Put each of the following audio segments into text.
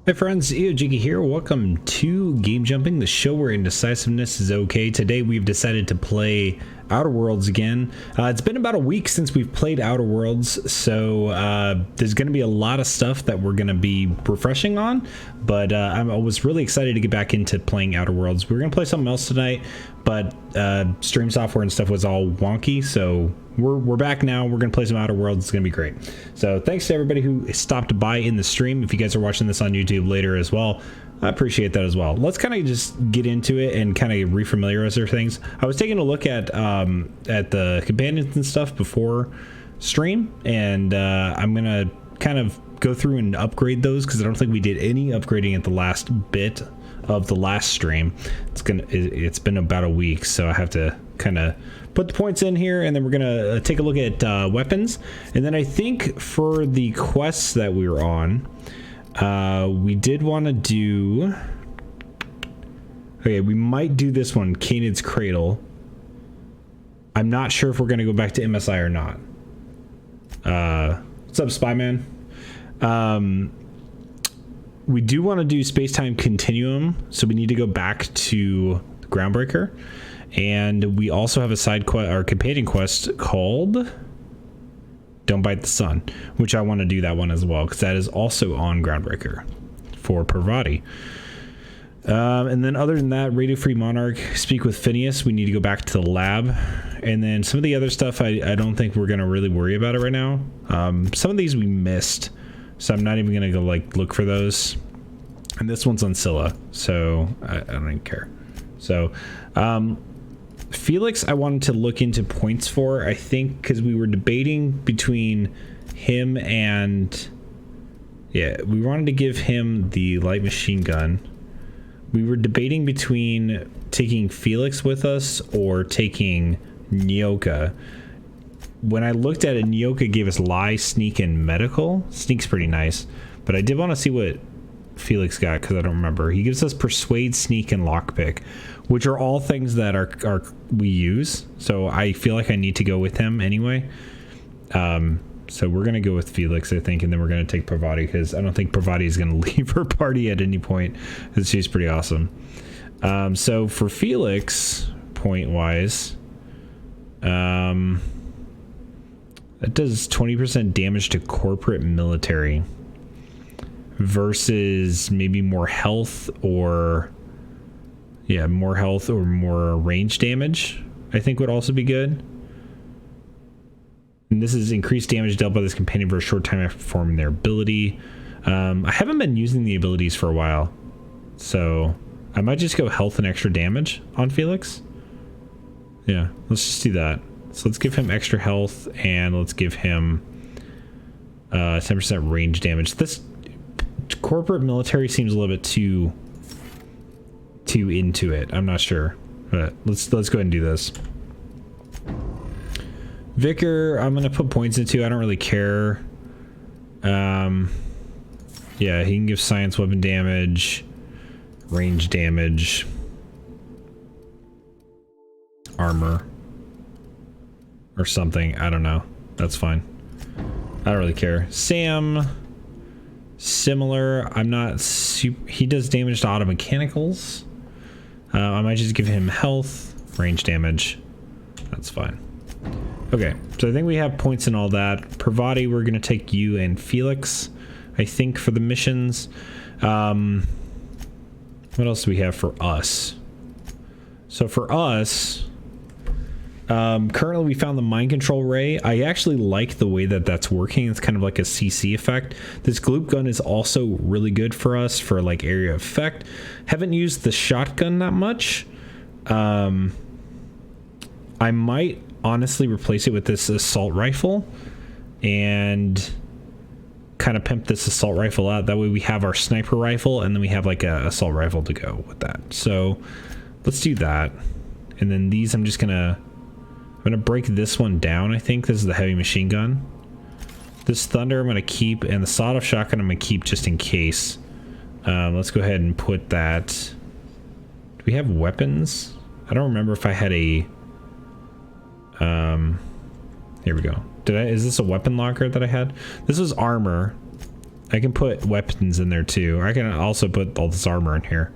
Hi friends, Iojiki here. Welcome to Game Jumping, the show where indecisiveness is okay. Today we've decided to play Outer Worlds again. It's been about a week since we've played Outer Worlds, so there's going to be a lot of stuff that we're going to be refreshing on, but I was really excited to get back into playing Outer Worlds. We were going to play something else tonight, but stream software and stuff was all wonky, so we're back now. We're going to play some Outer Worlds. It's going to be great. So thanks to everybody who stopped by in the stream. If you guys are watching this on YouTube later as well, I appreciate that as well. Let's kind of just get into it and kind of refamiliarize our things. I was taking a look at the companions and stuff before stream, and I'm going to kind of go through and upgrade those because I don't think we did any upgrading at the last bit of the last stream. It's been about a week, so I have to kind of put the points in here, and then we're gonna take a look at weapons. And then I think for the quests that we were on, we did want to do, okay, we might do this one, Canaan's Cradle. I'm not sure if we're gonna go back to MSI or not. What's up, Spyman? We do want to do Space-Time Continuum, so we need to go back to Groundbreaker. And we also have a side quest, or companion quest called Don't Bite the Sun, which I want to do that one as well, because that is also on Groundbreaker for Parvati. And then other than that, Radio Free Monarch, Speak with Phineas, we need to go back to the lab. And then some of the other stuff, I don't think we're going to really worry about it right now. Some of these we missed, so I'm not even going to go look for those. And this one's on Scylla, so I don't even care. So Felix I wanted to look into points for, I think, because we were debating between him and, yeah, we wanted to give him the light machine gun. We were debating between taking Felix with us or taking Nyoka. When I looked at it, Nyoka gave us lie, sneak, and medical. Sneak's pretty nice, but I did want to see what Felix got because I don't remember. He gives us persuade, sneak, and lockpick, which are all things that are we use. So I feel like I need to go with him anyway. So we're gonna go with Felix, I think, and then we're gonna take Parvati because I don't think Parvati is gonna leave her party at any point because she's pretty awesome. So for Felix, point wise, that does 20% damage to corporate military versus maybe more health or, yeah, more health or more range damage, I think would also be good. And this is increased damage dealt by this companion for a short time after performing their ability. I haven't been using the abilities for a while, so I might just go health and extra damage on Felix. Yeah, let's just do that. So let's give him extra health and let's give him 10% range damage. This corporate military seems a little bit too into it. I'm not sure, but let's go ahead and do this. Vicar, I'm gonna put points into. I don't really care. Yeah, he can give science weapon damage, range damage, armor, or something. I don't know. That's fine. I don't really care. Sam, similar. I'm not super. He does damage to auto mechanicals. I might just give him health, range damage. That's fine. Okay, so I think we have points in all that. Parvati, we're gonna take you and Felix, I think, for the missions. What else do we have for us? So for us, currently we found the mind control ray. I actually like the way that that's working. It's kind of like a CC effect. This gloop gun is also really good for us for like area effect. Haven't used the shotgun that much. I might honestly replace it with this assault rifle and kind of pimp this assault rifle out. That way we have our sniper rifle and then we have like a assault rifle to go with that. So let's do that. And then these I'm gonna break this one down. I think this is the heavy machine gun. This thunder I'm gonna keep, and the sawed-off shotgun I'm gonna keep just in case. Let's go ahead and put that. Do we have weapons? I don't remember if I had a. Here we go. Is this a weapon locker that I had? This was armor. I can put weapons in there too. I can also put all this armor in here.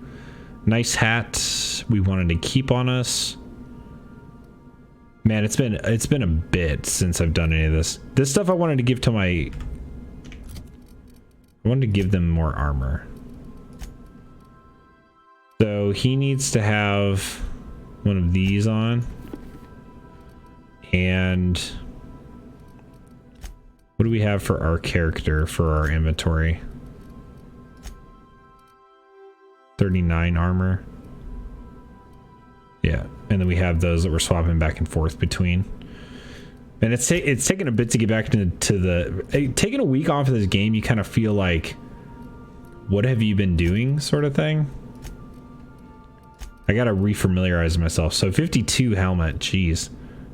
Nice hat we wanted to keep on us. Man, it's been a bit since I've done any of this. This stuff I wanted to give to I wanted to give them more armor. So he needs to have one of these on. And what do we have for our character for our inventory? 39 armor. Yeah, and then we have those that we're swapping back and forth between. And it's taken a bit to get back to the taking a week off of this game. You kind of feel like, what have you been doing, sort of thing. I gotta refamiliarize myself. So 52 helmet, jeez,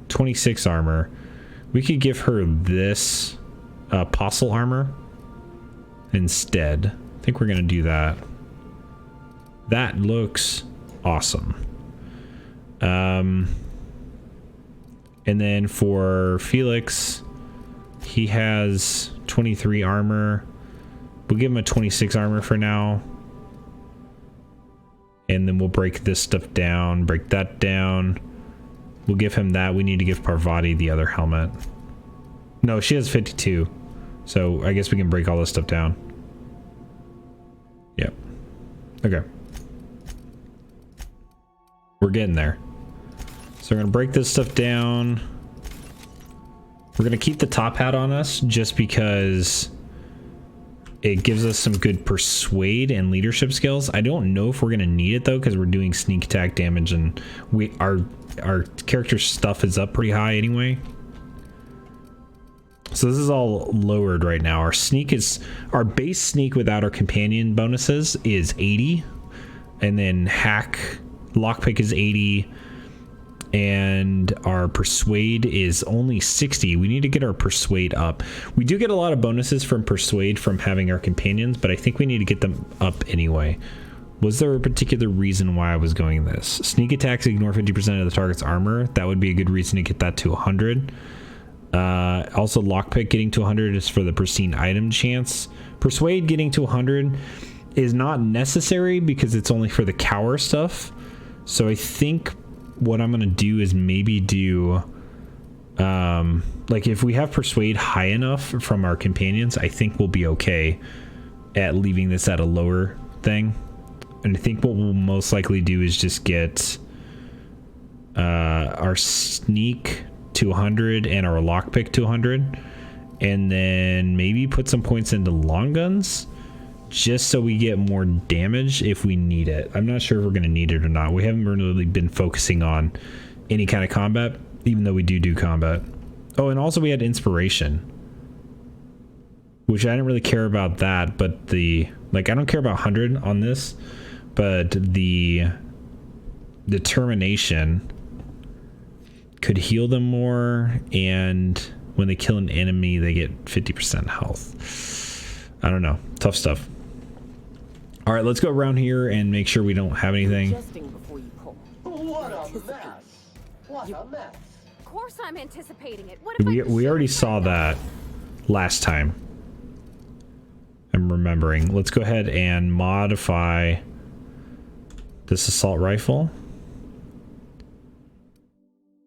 26 armor. We could give her this apostle armor instead. I think we're gonna do that. That looks awesome. And then for Felix, he has 23 armor. We'll give him a 26 armor for now. And then we'll break this stuff down, break that down. We'll give him that. We need to give Parvati the other helmet. No, she has 52. So I guess we can break all this stuff down. Yep. Okay. We're getting there. So we're gonna break this stuff down. We're gonna keep the top hat on us just because it gives us some good persuade and leadership skills. I don't know if we're gonna need it though, because we're doing sneak attack damage and our character stuff is up pretty high anyway. So this is all lowered right now. Our base sneak without our companion bonuses is 80, and then lockpick is 80, and our persuade is only 60. We need to get our persuade up. We do get a lot of bonuses from persuade from having our companions, but I think we need to get them up anyway. Was there a particular reason why I was going this? Sneak attacks ignore 50% of the target's armor. That would be a good reason to get that to 100. Also lockpick getting to 100 is for the pristine item chance. Persuade getting to 100 is not necessary because it's only for the cower stuff. So I think what I'm gonna do is maybe do like if we have persuade high enough from our companions, I think we'll be okay at leaving this at a lower thing. And I think what we'll most likely do is just get our sneak to 100 and our lockpick to 100, and then maybe put some points into long guns just so we get more damage if we need it. I'm not sure if we're going to need it or not. We haven't really been focusing on any kind of combat, even though we do combat. Oh, and also we had inspiration, which I didn't really care about that, but I don't care about 100 on this, but the determination could heal them more, and when they kill an enemy, they get 50% health. I don't know. Tough stuff. All right, let's go around here and make sure we don't have anything. What a mess! What a mess! Of course I'm anticipating it. What if We already saw that last time. I'm remembering. Let's go ahead and modify this assault rifle.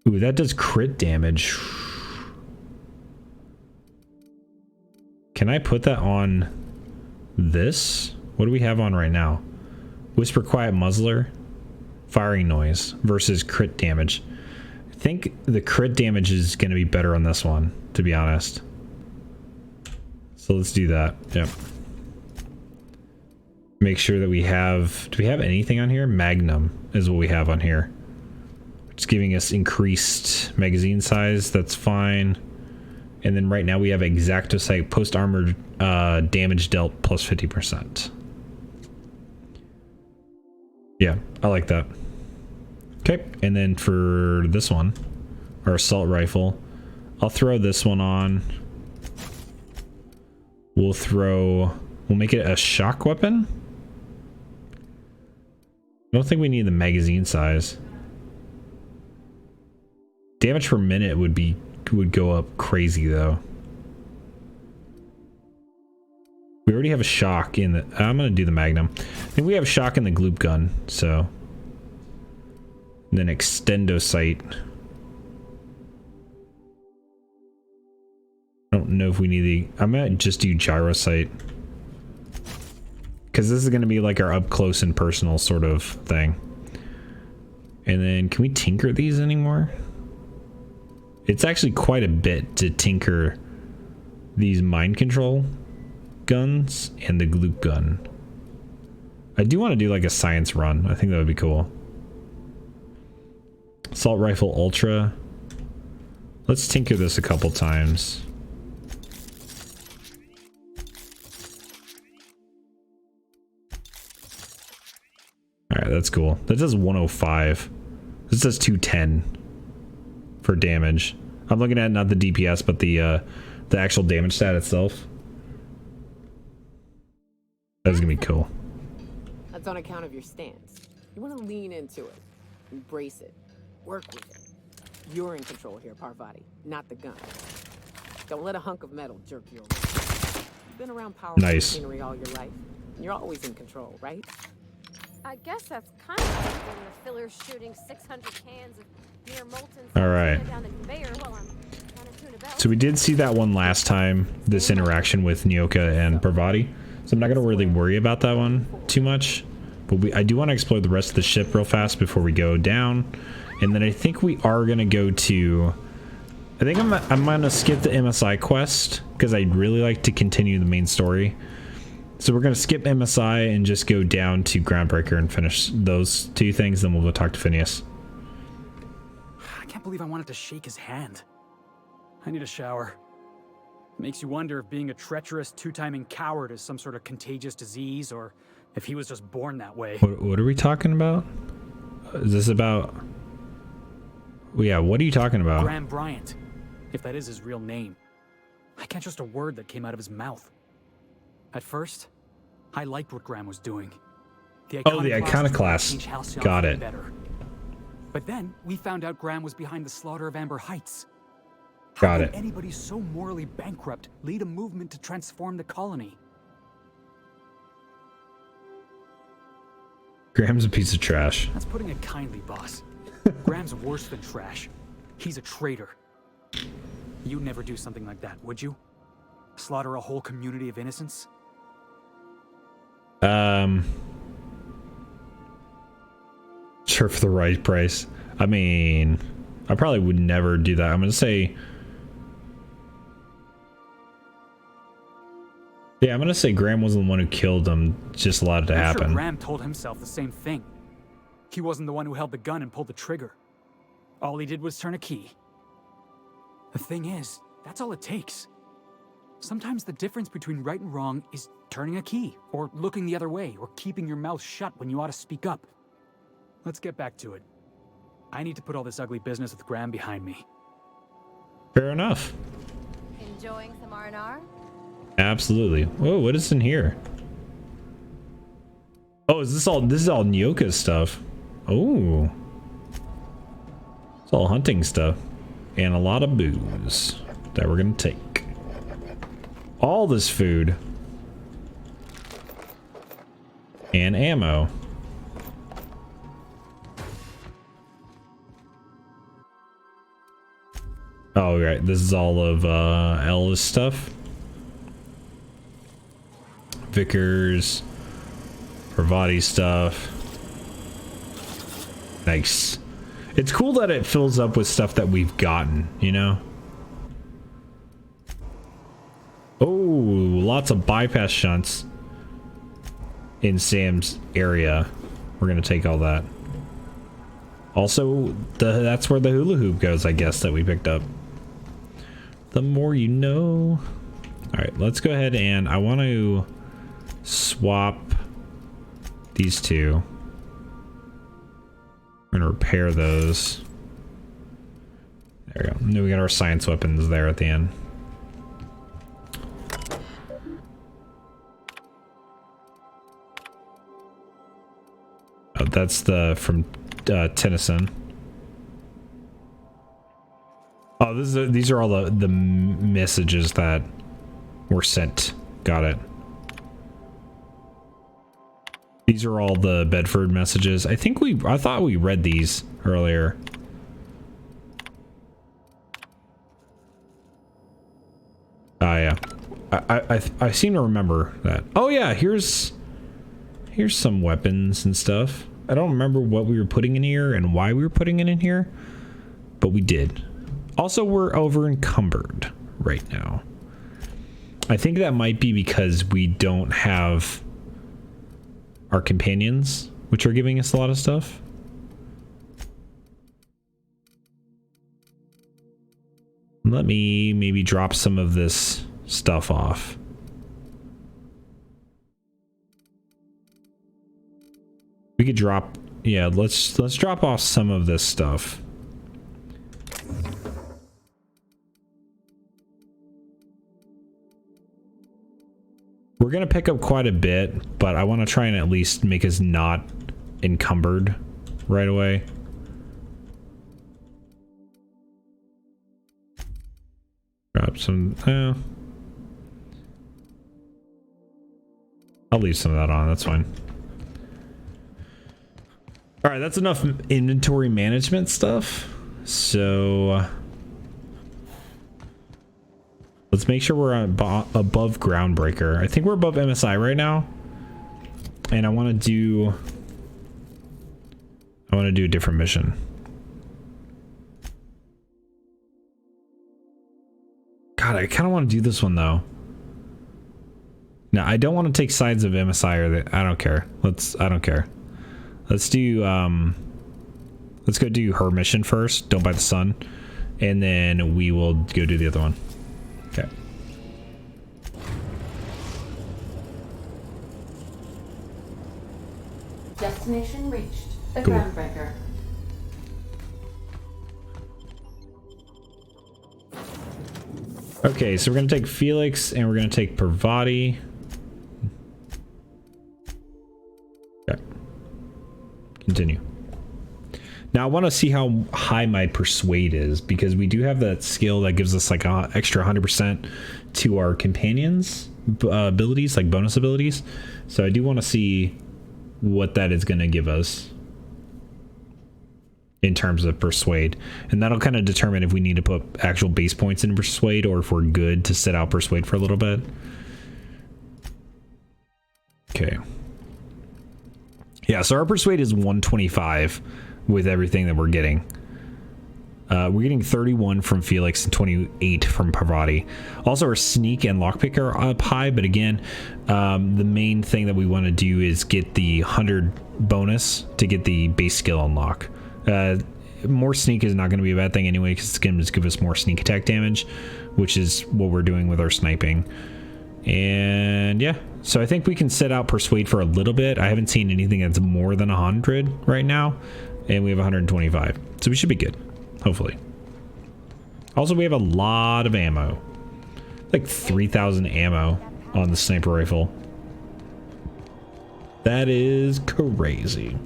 Ooh, that does crit damage. Can I put that on this? What do we have on right now? Whisper Quiet Muzzler, firing noise versus crit damage. I think the crit damage is going to be better on this one, to be honest. So let's do that. Yep. Make sure that we have... Do we have anything on here? Magnum is what we have on here. It's giving us increased magazine size. That's fine. And then right now we have Exacto Sight post armor damage dealt plus 50%. Yeah, I like that. Okay, and then for this one, our assault rifle, I'll throw this one on. We'll make it a shock weapon. I don't think we need the magazine size. Damage per minute would go up crazy though. We already have a shock in the... I'm going to do the Magnum. I think we have a shock in the gloop gun, so... Then extendo sight. I don't know if we need the... I might just do gyro sight. Because this is going to be like our up close and personal sort of thing. And then can we tinker these anymore? It's actually quite a bit to tinker these mind control guns and the gloop gun. I do want to do like a science run. I think that would be cool. Assault rifle ultra. Let's tinker this a couple times. Alright, that's cool. That does 105. This does 210 for damage. I'm looking at not the DPS, but the actual damage stat itself. That's gonna be cool. That's on account of your stance. You want to lean into it, embrace it, work with it. You're in control here, Parvati, not the gun. Don't let a hunk of metal jerk you around. You've been around powerful machinery all your life. And you're always in control, right? I guess that's kind of like when the filler's shooting 600 cans of near molten All right. down the conveyor while I'm trying to tune a belt. So we did see that one last time, this interaction with Nyoka and Parvati. So I'm not going to really worry about that one too much. But I do want to explore the rest of the ship real fast before we go down. And then I think we are going to go to... I think I'm going to skip the MSI quest because I'd really like to continue the main story. So we're going to skip MSI and just go down to Groundbreaker and finish those two things. Then we'll go talk to Phineas. I can't believe I wanted to shake his hand. I need a shower. Makes you wonder if being a treacherous, two-timing coward is some sort of contagious disease, or if he was just born that way. What are we talking about? Is this about... Well, yeah, what are you talking about? Graham Bryant, if that is his real name. I can't trust a word that came out of his mouth. At first, I liked what Graham was doing. The Iconoclast. Got it. Better. But then we found out Graham was behind the slaughter of Amber Heights. Got How it. could anybody so morally bankrupt lead a movement to transform the colony? Graham's a piece of trash. That's putting it kindly, boss. Graham's worse than trash. He's a traitor. You'd never do something like that, would you? Slaughter a whole community of innocents? Sure, for the right price. I mean, I probably would never do that. I'm gonna say... Yeah, I'm gonna say Graham wasn't the one who killed him, just allowed it to happen. Sure Graham told himself the same thing. He wasn't the one who held the gun and pulled the trigger. All he did was turn a key. The thing is, that's all it takes. Sometimes the difference between right and wrong is turning a key, or looking the other way, or keeping your mouth shut when you ought to speak up. Let's get back to it. I need to put all this ugly business with Graham behind me. Fair enough. Enjoying some R&R? Absolutely. Whoa, what is in here? Oh, is this all Nyoka's stuff? Oh. It's all hunting stuff. And a lot of booze that we're gonna take. All this food. And ammo. Oh, right. This is all of Ella's stuff. Vickers. Parvati stuff. Nice. It's cool that it fills up with stuff that we've gotten, you know? Oh, lots of bypass shunts in Sam's area. We're gonna take all that. Also, that's where the hula hoop goes, I guess, that we picked up. The more you know. Alright, let's go ahead and I want to swap these two. We're gonna repair those. There we go. And then we got our science weapons there at the end. Oh, that's the from Tennyson. Oh, these are all the messages that were sent. Got it. These are all the Bedford messages. I thought we read these earlier. Oh yeah. I seem to remember that. Oh yeah, here's some weapons and stuff. I don't remember what we were putting in here and why we were putting it in here, but we did. Also, we're over encumbered right now. I think that might be because we don't have our companions, which are giving us a lot of stuff. Let me maybe drop some of this stuff off. We could drop, yeah, let's drop off some of this stuff. We're gonna pick up quite a bit, but I want to try and at least make us not encumbered right away. Drop some, I'll leave some of that on, that's fine. All right, that's enough inventory management stuff. So let's make sure we're above Groundbreaker. I think we're above MSI right now. And I want to do a different mission. God, I kind of want to do this one though. No, I don't want to take sides of MSI or the, I don't care. I don't care. Let's do, let's go do her mission first. Don't Bite the Sun. And then we will go do the other one. Okay. Destination reached. The Cool. Groundbreaker. Okay, so we're going to take Felix and we're going to take Parvati. Okay. Continue. Now I want to see how high my Persuade is, because we do have that skill that gives us like an extra 100% to our companions abilities, like bonus abilities. So I do want to see what that is going to give us in terms of Persuade, and that'll kind of determine if we need to put actual base points in Persuade or if we're good to sit out Persuade for a little bit. Okay. Yeah, so our Persuade is 125 with everything that we're getting. We're getting 31 from Felix and 28 from Parvati. Also, our Sneak and Lockpick are up high, but again, the main thing that we want to do is get the 100 bonus to get the base skill unlock. More Sneak is not going to be a bad thing anyway, because it's going to just give us more sneak attack damage, which is what we're doing with our sniping. And yeah, so I think we can set out Persuade for a little bit. I haven't seen anything that's more than 100 right now, and we have 125, so we should be good, hopefully. Also, we have a lot of ammo, like 3,000 ammo on the sniper rifle. That is crazy.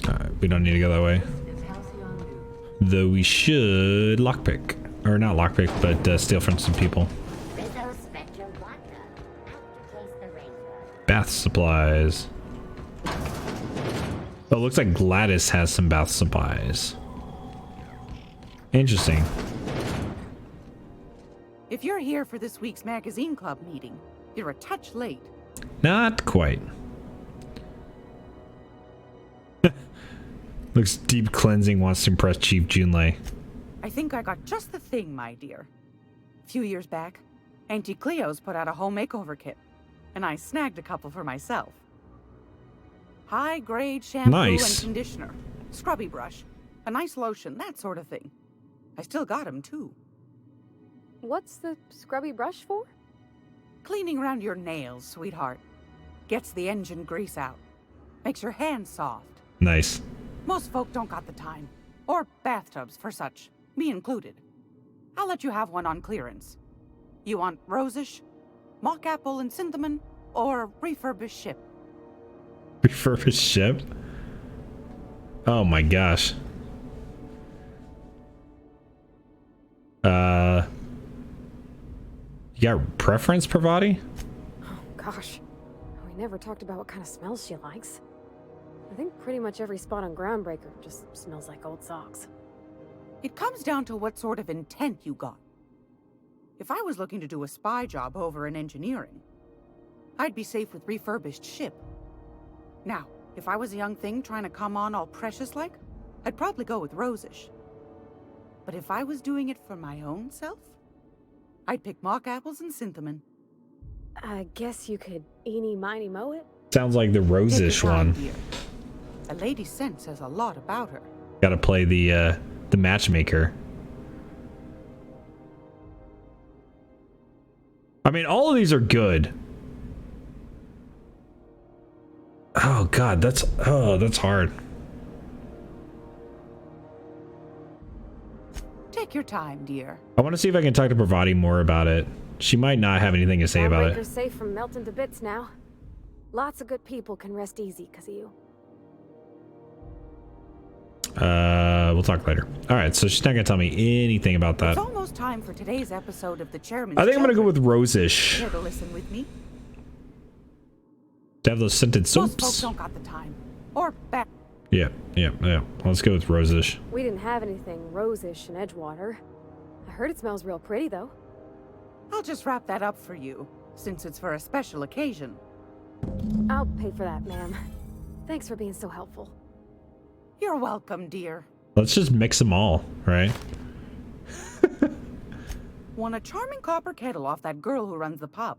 Alright, we don't need to go that way. Though we should lockpick. Or not lockpick, but steal from some people. Bath supplies. Oh, looks like Gladys has some bath supplies. Interesting. If you're here for this week's magazine club meeting, you're a touch late. Not quite. Looks deep cleansing, wants to impress Chief Junlei. I think I got just the thing, my dear. A few years back, Auntie Cleo's put out a home makeover kit, and I snagged a couple for myself. High-grade shampoo and conditioner, scrubby brush, a nice lotion, that sort of thing. I still got 'em too. What's the scrubby brush for? Cleaning around your nails, sweetheart. Gets the engine grease out. Makes your hands soft. Nice. Most folk don't got the time. Or bathtubs for such, me included. I'll let you have one on clearance. You want rosish, mock apple and cinnamon, or refurbished ship? Refurbished ship? Oh my gosh. You got preference, Parvati? Oh, gosh. We never talked about what kind of smells she likes. I think pretty much every spot on Groundbreaker just smells like old socks. It comes down to what sort of intent you got. If I was looking to do a spy job over in engineering, I'd be safe with refurbished ship. Now, if I was a young thing trying to come on all precious-like, I'd probably go with Rosish. But if I was doing it for my own self, I'd pick mock apples and cinnamon. I guess you could eeny miny moe it. Sounds like the Take your Rosish time, one. dear. A lady's scent says a lot about her. Gotta play the matchmaker. I mean, all of these are good. Oh god, that's hard. Take your time, dear. I want to see if I can talk to Parvati more about it. She might not have anything to say about Groundbreaker's it. safe from melting to bits now. Lots of good people can rest easy because of you. We'll talk later. All right, so she's not gonna tell me anything about that. It's almost time for today's episode of the Chairman's I think I'm gonna go Children. with Rosish. Care to listen with me? To have those scented Most folks soaps. don't got the time. Or back. Yeah. Let's go with Rosish. We didn't have anything rosish in Edgewater. I heard it smells real pretty, though. I'll just wrap that up for you, since it's for a special occasion. I'll pay for that, ma'am. Thanks for being so helpful. You're welcome, dear. Let's just mix them all, right? Won a charming copper kettle off that girl who runs the pub.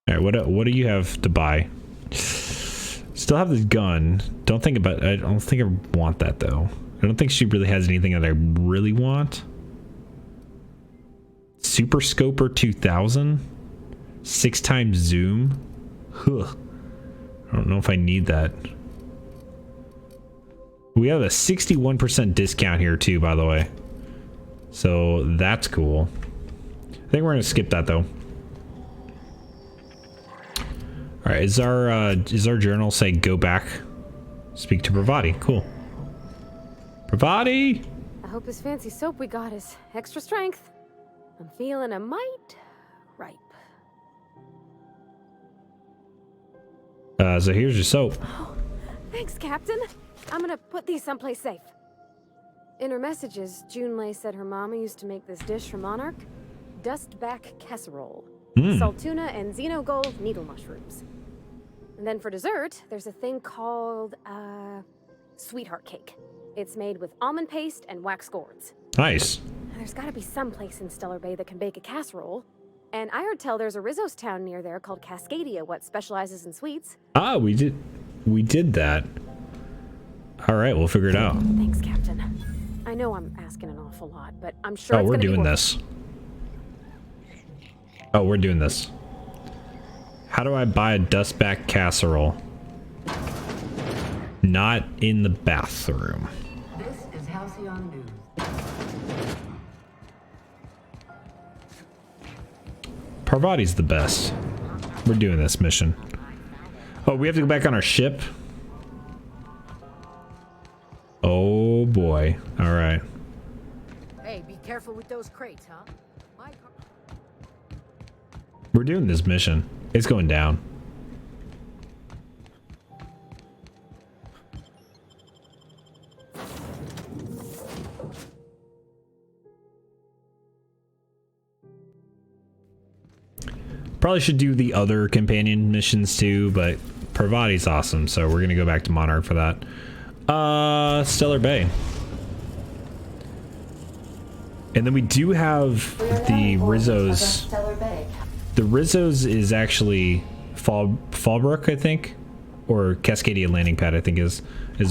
All right, what do you have to buy? Still have this gun. I don't think I want that though. I don't think she really has anything that I really want. Super Scoper 2000, 6x zoom. Huh. I don't know if I need that. We have a 61% discount here too, by the way. So that's cool. I think we're gonna skip that though. All right, is our journal say go back, speak to Parvati? Cool. Parvati. I hope this fancy soap we got is extra strength. I'm feeling a mite ripe. So here's your soap. Thanks, Captain. I'm gonna put these someplace safe. In her messages, Junlei said her mama used to make this dish for Monarch. Dustback casserole. Salt tuna and xenogold needle mushrooms. And then for dessert, there's a thing called, sweetheart cake. It's made with almond paste and wax gourds. Nice. There's gotta be some place in Stellar Bay that can bake a casserole. And I heard tell there's a Rizzo's town near there called Cascadia, what specializes in sweets. Ah, we did that. All right, we'll figure it out. Thanks, Captain. I know I'm asking an awful lot, but I'm sure Oh, it's we're gonna be doing worth this. Oh, we're doing this. How do I buy a dustback casserole? Not in the bathroom. This is Halcyon News. Parvati's the best. We're doing this mission. Oh, we have to go back on our ship? Oh boy. All right. Hey, be careful with those crates, huh? We're doing this mission. It's going down. Probably should do the other companion missions too, but Parvati's awesome, so we're gonna go back to Monarch for that. Stellar Bay. And then we do have the Rizzo's. Stellar Bay. The Rizzo's is actually Fallbrook, I think, or Cascadia Landing Pad, I think is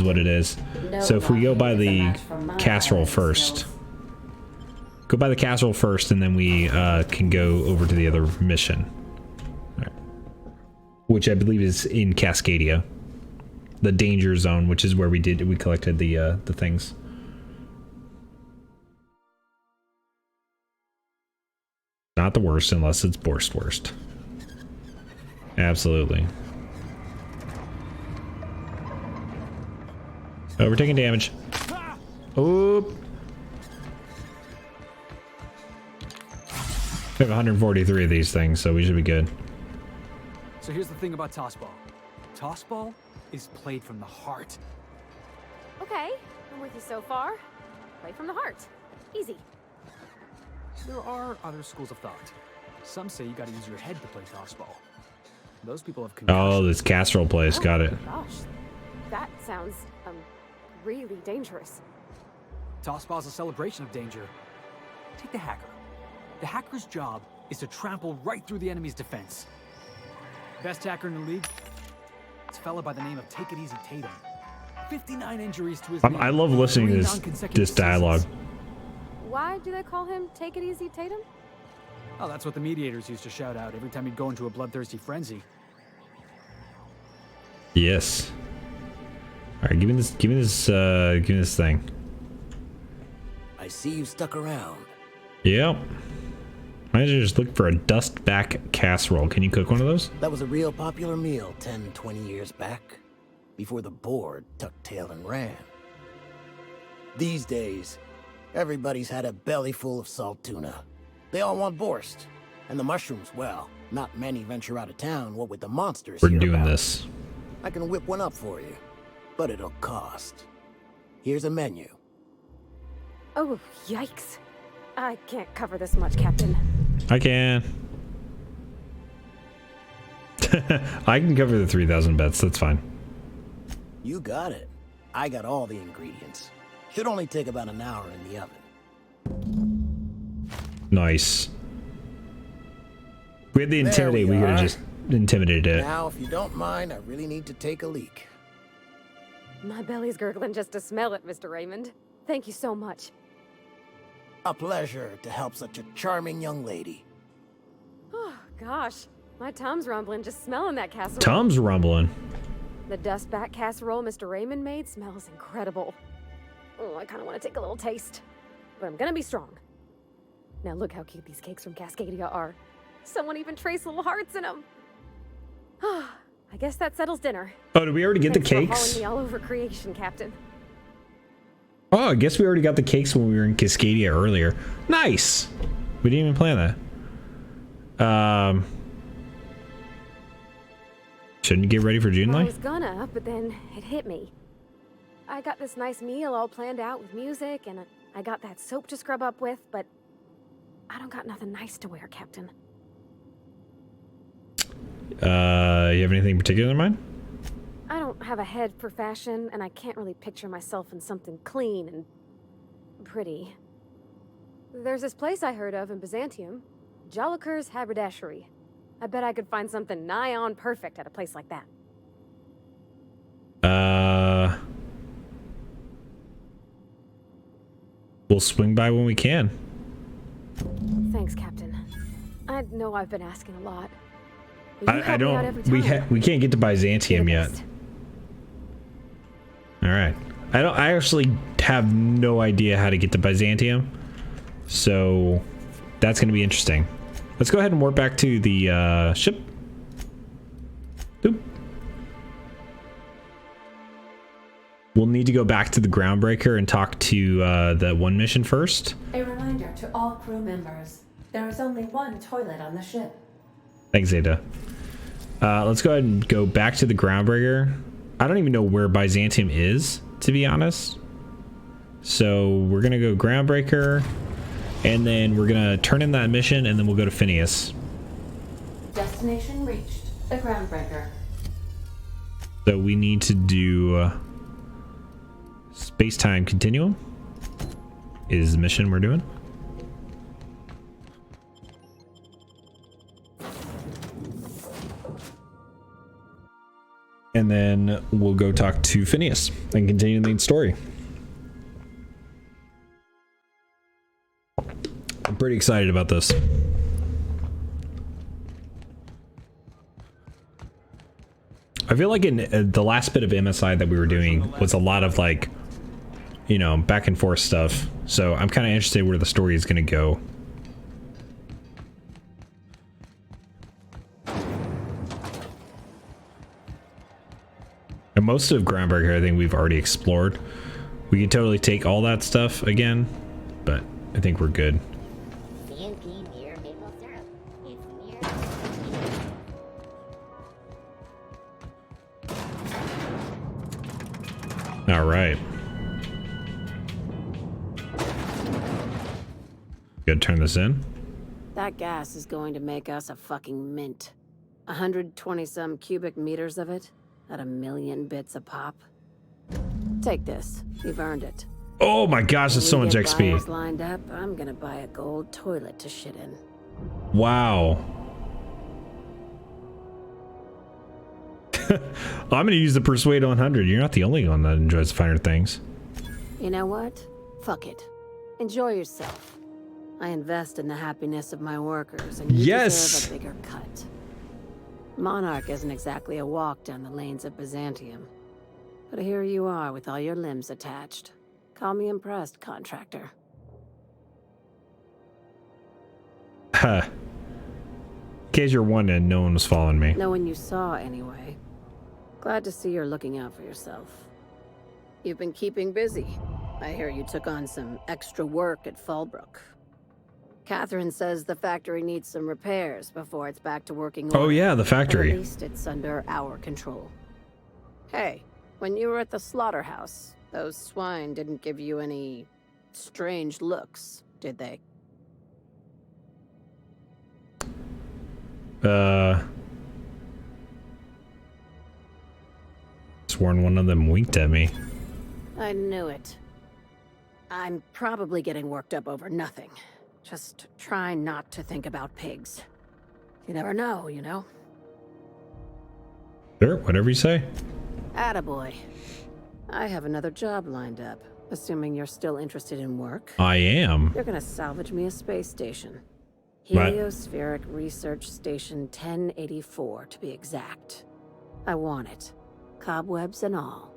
what it is. So if we go by the casserole first, and then we can go over to the other mission, which I believe is in Cascadia, the danger zone, which is where we collected the things. Not the worst unless it's worst. Absolutely. Oh, we're taking damage. Oop. We have 143 of these things, so we should be good. So here's the thing about tossball. Tossball is played from the heart. Okay, I'm with you so far. Play from the heart. Easy. There are other schools of thought. Some say you gotta use your head to play tossball. Those people have concussions. Oh, this casserole place. Got it. Gosh, that sounds, really dangerous. Tossball's a celebration of danger. Take the hacker. The hacker's job is to trample right through the enemy's defense. Best hacker in the league? It's a fella by the name of Take It Easy Tatum. 59 injuries to his knee. I love listening to 3 this non-consecutive dialogue. seasons. Why do they call him Take It Easy Tatum? Oh, that's what the mediators used to shout out every time he'd go into a bloodthirsty frenzy. Yes. All right, give me this thing. I see you stuck around. Yep. I just look for a dust back casserole. Can you cook one of those? That was a real popular meal 10, 20 years back, before the board tucked tail and ran. These days, everybody's had a belly full of salt tuna. They all want borscht. And the mushrooms, well, not many venture out of town, what with the monsters We're here doing about. this. I can whip one up for you, but it'll cost. Here's a menu. Oh, yikes. I can't cover this much, Captain. I can. I can cover the 3,000 bets. That's fine. You got it. I got all the ingredients. Should only take about an hour in the oven. Nice. If we had the intimidate, we could have just intimidated it. Now, if you don't mind, I really need to take a leak. My belly's gurgling just to smell it, Mr. Raymond. Thank you so much. A pleasure to help such a charming young lady. Oh, gosh. My Tom's rumbling just smelling that casserole. Tom's rumbling. The dustback casserole Mr. Raymond made smells incredible. Oh, I kind of want to take a little taste. But I'm gonna be strong. Now look how cute these cakes from Cascadia are. Someone even traced little hearts in them. I guess that settles dinner. Oh, did we already get Thanks the for cakes? hauling me all over creation, Captain. Oh, I guess we already got the cakes when we were in Cascadia earlier. Nice. We didn't even plan that. Shouldn't you get ready for I Junlei? was gonna, but then it hit me. I got this nice meal all planned out with music, and I got that soap to scrub up with, but I don't got nothing nice to wear, Captain. You have anything particular in mind? I don't have a head for fashion, and I can't really picture myself in something clean and pretty. There's this place I heard of in Byzantium, Joliker's Haberdashery. I bet I could find something nigh on perfect at a place like that. We'll swing by when we can. Thanks, Captain. I know I've been asking a lot. but you I help me out every don't. time. We can't get to Byzantium You're the yet. best. All right. I actually have no idea how to get to Byzantium, so that's going to be interesting. Let's go ahead and warp back to the ship. Boop. We'll need to go back to the Groundbreaker and talk to the one mission first. A reminder to all crew members, there is only one toilet on the ship. Thanks, Zeta. Let's go ahead and go back to the Groundbreaker. I don't even know where Byzantium is, to be honest. So we're going to go Groundbreaker, and then we're going to turn in that mission, and then we'll go to Phineas. Destination reached. The Groundbreaker. So we need to do space-time continuum is the mission we're doing. And then we'll go talk to Phineas and continue the main story. I'm pretty excited about this. I feel like in the last bit of MSI that we were doing was a lot of like, you know, back and forth stuff. So I'm kind of interested where the story is going to go. And most of Groundbreaker, I think we've already explored. We can totally take all that stuff again, but I think we're good. CNP near Maple syrup. It's near. All right. Good. Turn this in. That gas is going to make us a fucking mint. 120-some cubic meters of it at 1,000,000 bits a pop. Take this. You've earned it. Oh my gosh, that's so much When we get buyers XP. lined up, I'm gonna buy a gold toilet to shit in. Wow. I'm gonna use the Persuade 100. You're not the only one that enjoys finer things. You know what? Fuck it. Enjoy yourself. I invest in the happiness of my workers, and you deserve a bigger cut. Monarch isn't exactly a walk down the lanes of Byzantium. But here you are with all your limbs attached. Call me impressed, contractor. Huh. In case you're wondering, no one was following me. No one you saw, anyway. Glad to see you're looking out for yourself. You've been keeping busy. I hear you took on some extra work at Fallbrook. Catherine says the factory needs some repairs before it's back to working. Oh yeah, the factory. At least it's under our control. Hey, when you were at the slaughterhouse, those swine didn't give you any strange looks, did they? Sworn one of them winked at me. I knew it. I'm probably getting worked up over nothing. Just try not to think about pigs. You never know, you know? Sure, whatever you say. Attaboy. I have another job lined up, assuming you're still interested in work. I am. You're gonna salvage me a space station. Right. Heliospheric Research Station 1084, to be exact. I want it. Cobwebs and all.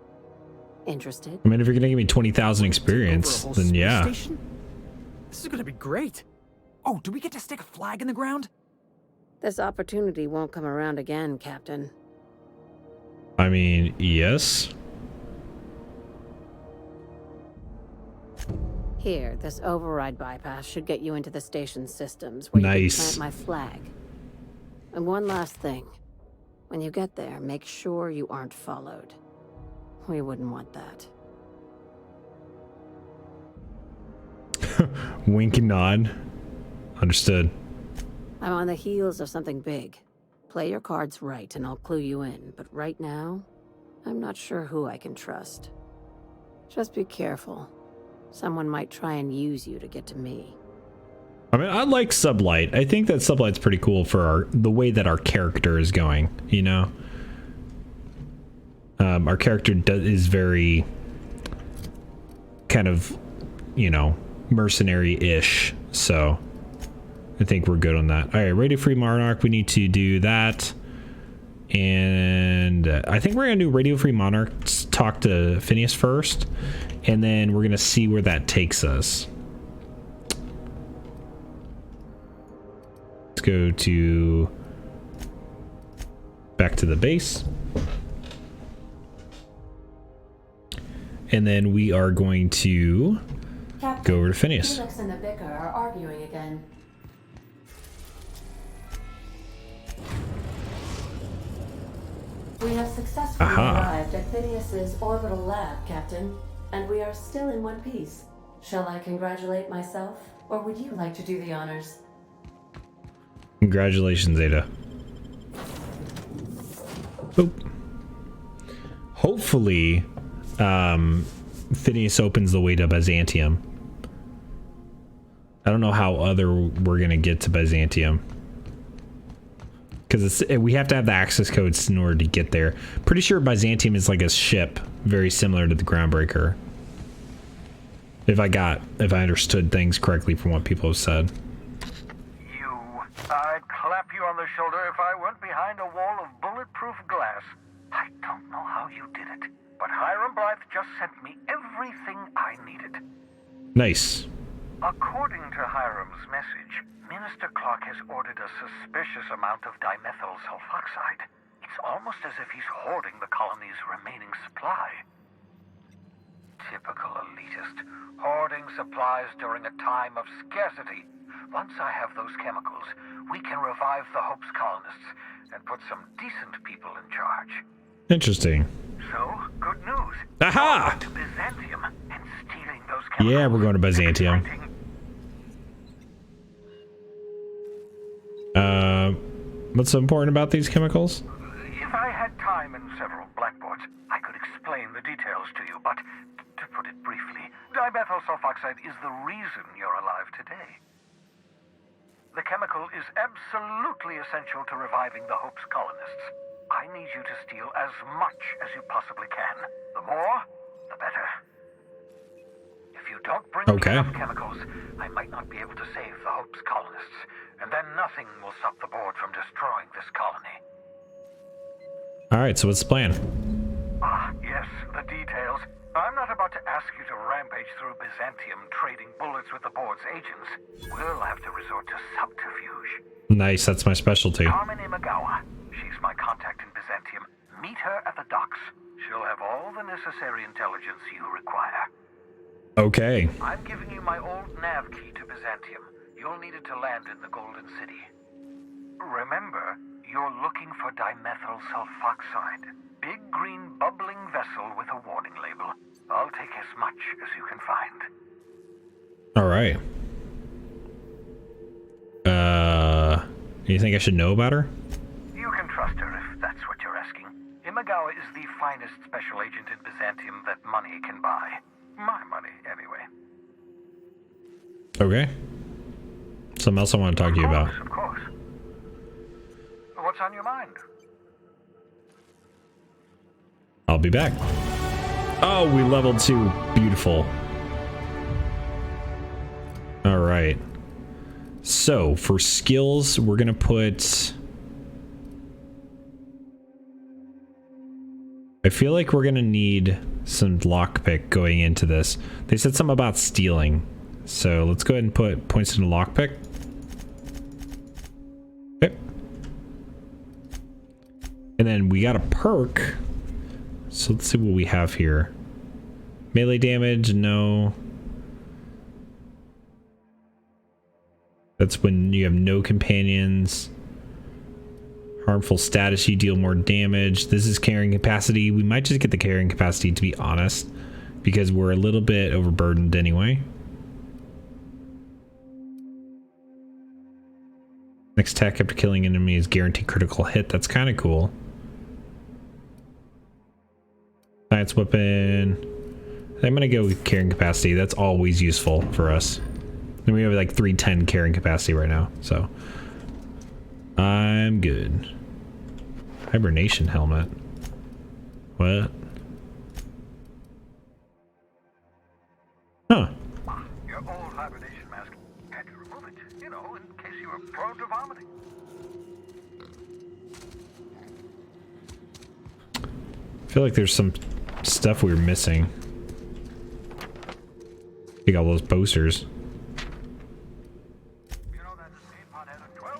Interested? I mean, if you're gonna give me 20,000 experience, Over a whole then space yeah. station? This is gonna be great. Oh, do we get to stick a flag in the ground? This opportunity won't come around again, Captain. I mean, yes. Here, this override bypass should get you into the station's systems where you can plant my flag. And one last thing. When you get there, make sure you aren't followed. We wouldn't want that. Wink and nod. Understood. I'm on the heels of something big. Play your cards right and I'll clue you in. But right now, I'm not sure who I can trust. Just be careful. Someone might try and use you to get to me. I mean, I like Sublight. I think that Sublight's pretty cool for the way that our character is going, you know? Our character is very kind of, you know, mercenary-ish. So I think we're good on that. All right, Radio Free Monarch. We need to do that. And I think we're going to do Radio Free Monarch, talk to Phineas first. And then we're going to see where that takes us. Let's go to back to the base. And then we are going to go over to Phineas. Felix and the vicar are arguing again. We have successfully arrived at Phineas's orbital lab, Captain, and we are still in one piece. Shall I congratulate myself, or would you like to do the honors? Congratulations, Ada. Oh. Hopefully, Phineas opens the way to Byzantium. I don't know how we're gonna get to Byzantium. Because we have to have the access codes in order to get there. Pretty sure Byzantium is like a ship, very similar to the Groundbreaker. If I understood things correctly from what people have said. I'd clap you on the shoulder if I went behind a wall of bulletproof glass. I don't know how you did it, but Hiram Blythe just sent me everything I needed. Nice. According to Hiram's message, Minister Clark has ordered a suspicious amount of dimethyl sulfoxide. It's almost as if he's hoarding the colony's remaining supply. Typical elitist, hoarding supplies during a time of scarcity. Once I have those chemicals, we can revive the Hope's colonists and put some decent people in charge. Interesting. So, good news. Aha! To Byzantium and stealing those chemicals. Yeah, we're going to Byzantium. What's so important about these chemicals? If I had time and several blackboards, I could explain the details to you, but to put it briefly, dimethyl sulfoxide is the reason you're alive today. The chemical is absolutely essential to reviving the Hope's colonists. I need you to steal as much as you possibly can. The more, the better. If you don't bring me enough chemicals, I might not be able to save the Hope's colonists, and then nothing will stop the board from destroying this colony. Alright, so what's the plan? Ah, yes, the details. I'm not about to ask you to rampage through Byzantium trading bullets with the board's agents. We'll have to resort to subterfuge. Nice, that's my specialty. Carmen Imagawa. She's my contact in Byzantium. Meet her at the docks. She'll have all the necessary intelligence you require. Okay. I'm giving you my old nav key to Byzantium. You'll need it to land in the Golden City. Remember, you're looking for dimethyl sulfoxide. Big green bubbling vessel with a warning label. I'll take as much as you can find. Alright. You think I should know about her? You can trust her if that's what you're asking. Imagawa is the finest special agent in Byzantium that money can buy. My money, anyway. Okay. Something else I want to talk to you about. Of course. What's on your mind? I'll be back. Oh, we leveled 2. Beautiful. All right. So for skills, we're going to put... I feel like we're going to need some lockpick going into this. They said something about stealing. So let's go ahead and put points into lockpick. Okay. And then we got a perk. So let's see what we have here. Melee damage, no. That's when you have no companions. Harmful status, you deal more damage. This is carrying capacity. We might just get the carrying capacity, to be honest, because we're a little bit overburdened anyway. Next attack after killing enemy is guaranteed critical hit. That's kind of cool. Science weapon. I'm gonna go with carrying capacity. That's always useful for us. And we have like 310 carrying capacity right now, so I'm good. Hibernation helmet. What? Huh. Your old hibernation mask. Had to remove it, you know, in case you were prone to vomiting. I feel like there's some stuff we were missing. Take all those posters. You know that escape pod has a 12%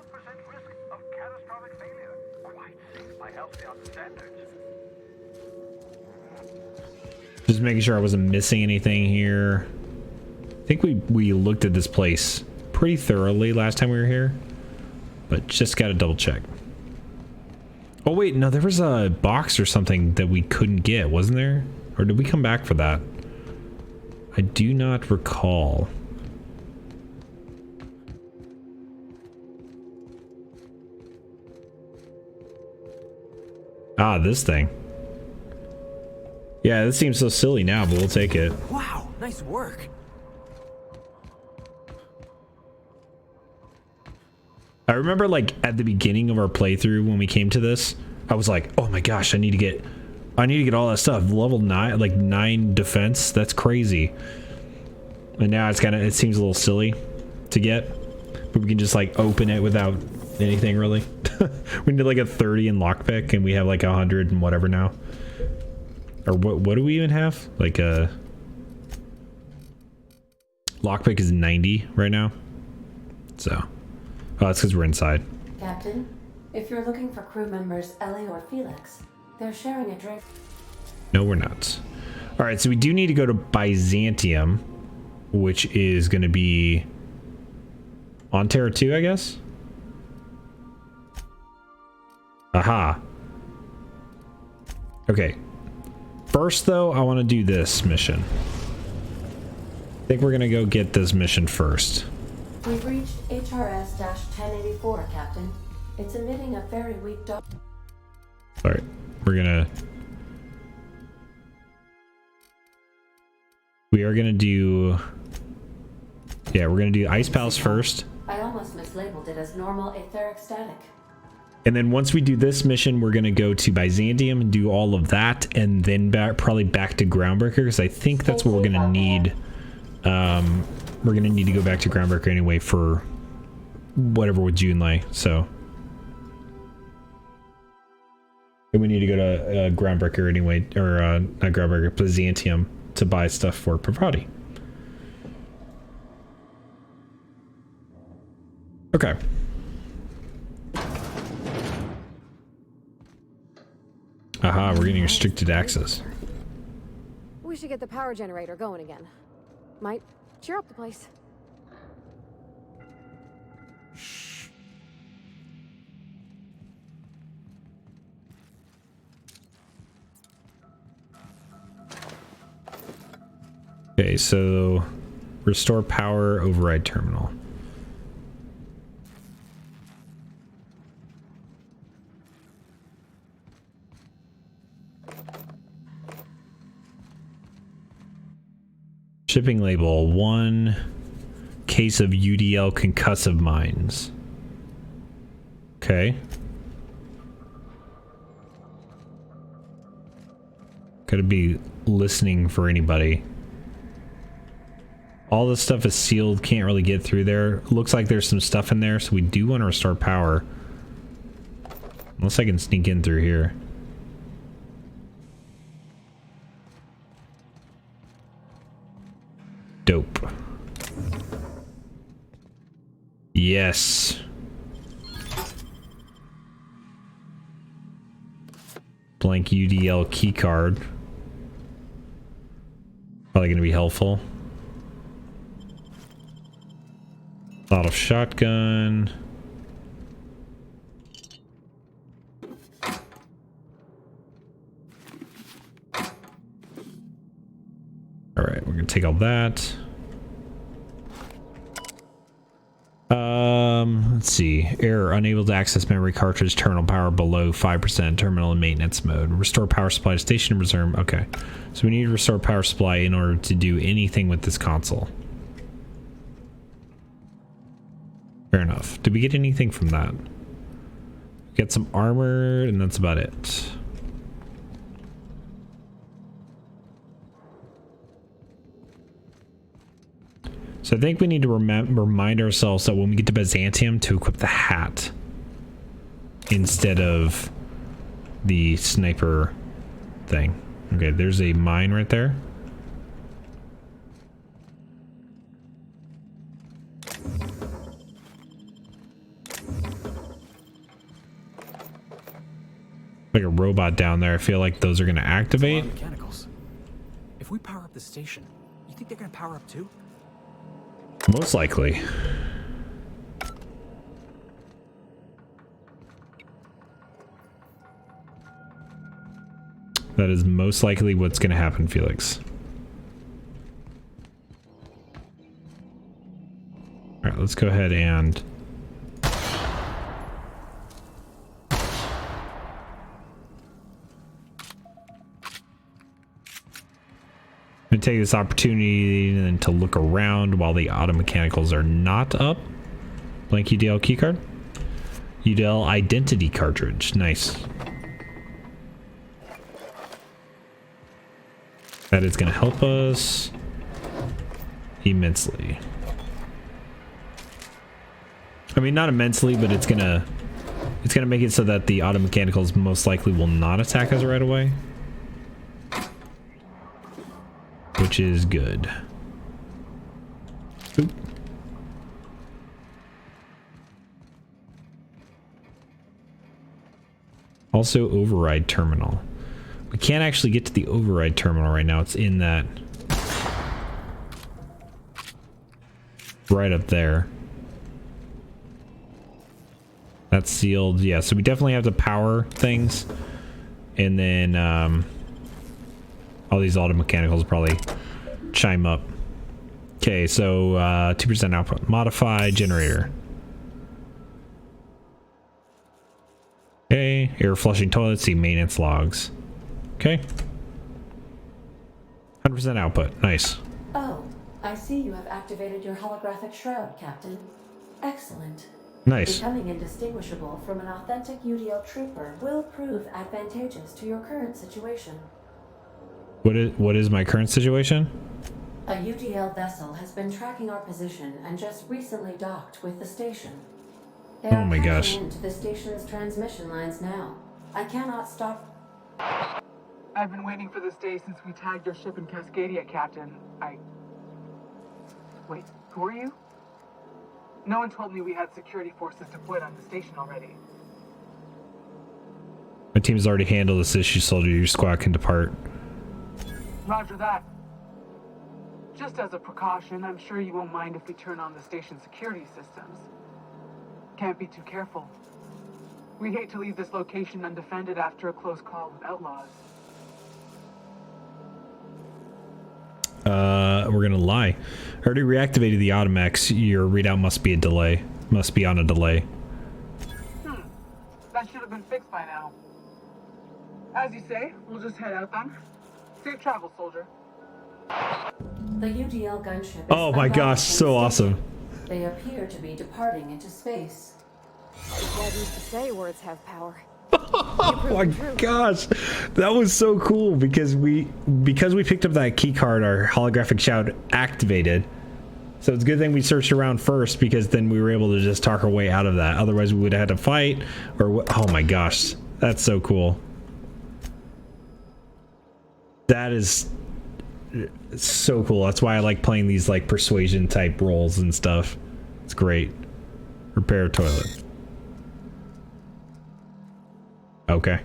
risk of catastrophic failure. Quite safe by Halcyon standards. Just making sure I wasn't missing anything here. I think we looked at this place pretty thoroughly last time we were here, but just gotta double check. Oh wait, no, there was a box or something that we couldn't get, wasn't there? Or did we come back for that? I do not recall. Ah, this thing. Yeah, this seems so silly now, but we'll take it. Wow, nice work. I remember like at the beginning of our playthrough when we came to this, I was like, oh my gosh, I need to get all that stuff. Level 9, like 9 defense. That's crazy. And now it seems a little silly to get, but we can just like open it without anything really. We need like a 30 in lockpick and we have like 100 and whatever now. Or what do we even have? Like a lockpick is 90 right now. So, oh, that's because we're inside. Captain, if you're looking for crew members Ellie or Felix, they're sharing a drink. No, we're not. All right, so we do need to go to Byzantium, which is going to be On Terra 2, I guess? Aha. Okay. First, though, I want to do this mission. I think we're going to go get this mission first. We've reached HRS-1084, Captain. It's emitting a very weak dot. Alright. We're going to... We are going to do... Yeah, we're going to do Ice Palace first. I almost mislabeled it as normal etheric static. And then once we do this mission, we're going to go to Byzantium and do all of that, and then probably back to Groundbreaker, because I think that's what we're going to need. We're going to need to go back to Groundbreaker anyway for whatever with Junlei, so. And we need to go to Groundbreaker anyway, or not Groundbreaker, Byzantium, to buy stuff for Parvati. Okay. Aha, we're getting restricted access. We should get the power generator going again. Might cheer up the place. Okay, so restore power, override terminal. Shipping label, 1 case of UDL concussive mines. Okay. Gotta be listening for anybody. All this stuff is sealed, can't really get through there. Looks like there's some stuff in there, so we do want to restore power. Unless I can sneak in through here. Dope. Yes. Blank UDL keycard. Probably going to be helpful. Lot of shotgun. Alright, we're gonna take all that. Let's see. Error, unable to access memory cartridge terminal power below 5%, terminal in maintenance mode. Restore power supply to station reserve. Okay. So we need to restore power supply in order to do anything with this console. Fair enough. Did we get anything from that? Get some armor, and that's about it. So I think we need to remind ourselves that when we get to Byzantium to equip the hat instead of the sniper thing. Okay, there's a mine right there. Like a robot down there. I feel like those are going to activate. Mechanicals. If we power up the station, you think they're going to power up too? Most likely. That is most likely what's going to happen, Felix. All right, let's go ahead and... I'm going to take this opportunity and to look around while the auto mechanicals are not up. Blank UDL keycard. UDL identity cartridge. Nice. That is going to help us immensely. I mean, not immensely, but it's going to make it so that the auto mechanicals most likely will not attack us right away. Which is good. Oop. Also, override terminal. We can't actually get to the override terminal right now. It's in that right up there. That's sealed. Yeah, so we definitely have to power things. And then all these auto mechanicals probably chime up. Okay, so 2% output. Modify generator. Okay, air flushing toilets, see maintenance logs. Okay. 100% output. Nice. Oh, I see you have activated your holographic shroud, Captain. Excellent. Nice. Becoming indistinguishable from an authentic UDL trooper will prove advantageous to your current situation. What is my current situation? A UDL vessel has been tracking our position and just recently docked with the station. They Oh are my gosh. patching into the station's transmission lines now. I cannot stop. I've been waiting for this day since we tagged your ship in Cascadia, Captain. Wait, who are you? No one told me we had security forces deployed on the station already. My team's already handled this issue, soldier. Your squad can depart. Roger that. Just as a precaution, I'm sure you won't mind if we turn on the station security systems. Can't be too careful. We hate to leave this location undefended after a close call with outlaws. We're gonna lie. I already reactivated the Automex. Your readout must be a delay. Must be on a delay. That should have been fixed by now. As you say, we'll just head out then. Safe travel, soldier. The UDL gunship is Oh my gosh, so awesome. They appear to be departing into space. Dad used to say words have power. Oh my gosh, that was so cool because we picked up that key card, our holographic shout activated. So it's a good thing we searched around first, because then we were able to just talk our way out of that. Otherwise we would have had to fight or what. Oh my gosh, that's so cool. That is so cool. That's why I like playing these like persuasion type roles and stuff. It's great. Repair toilet. Okay.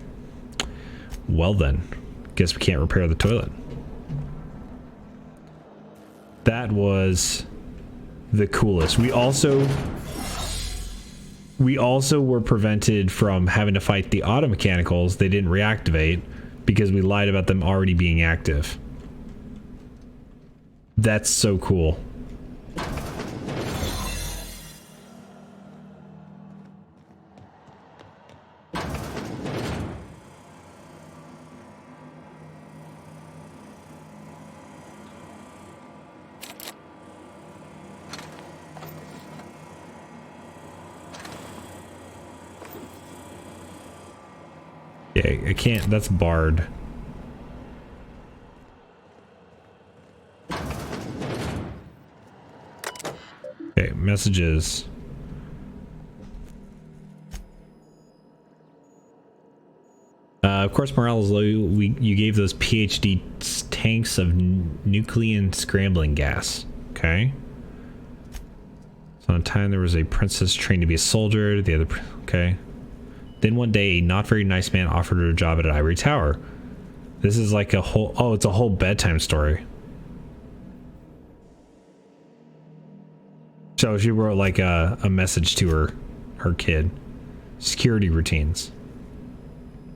Well then, guess we can't repair the toilet. That was the coolest. We also were prevented from having to fight the auto mechanicals. They didn't reactivate because we lied about them already being active. That's so cool. Yeah, I can't. That's barred. Okay, messages. Of course, morale is low. You gave those PhD tanks of nuclear scrambling gas. Okay. So on time there was a princess trained to be a soldier. The other. Okay. Then one day, a not very nice man offered her a job at an ivory tower. This is like a whole... Oh, it's a whole bedtime story. So she wrote like a message to her kid. Security routines.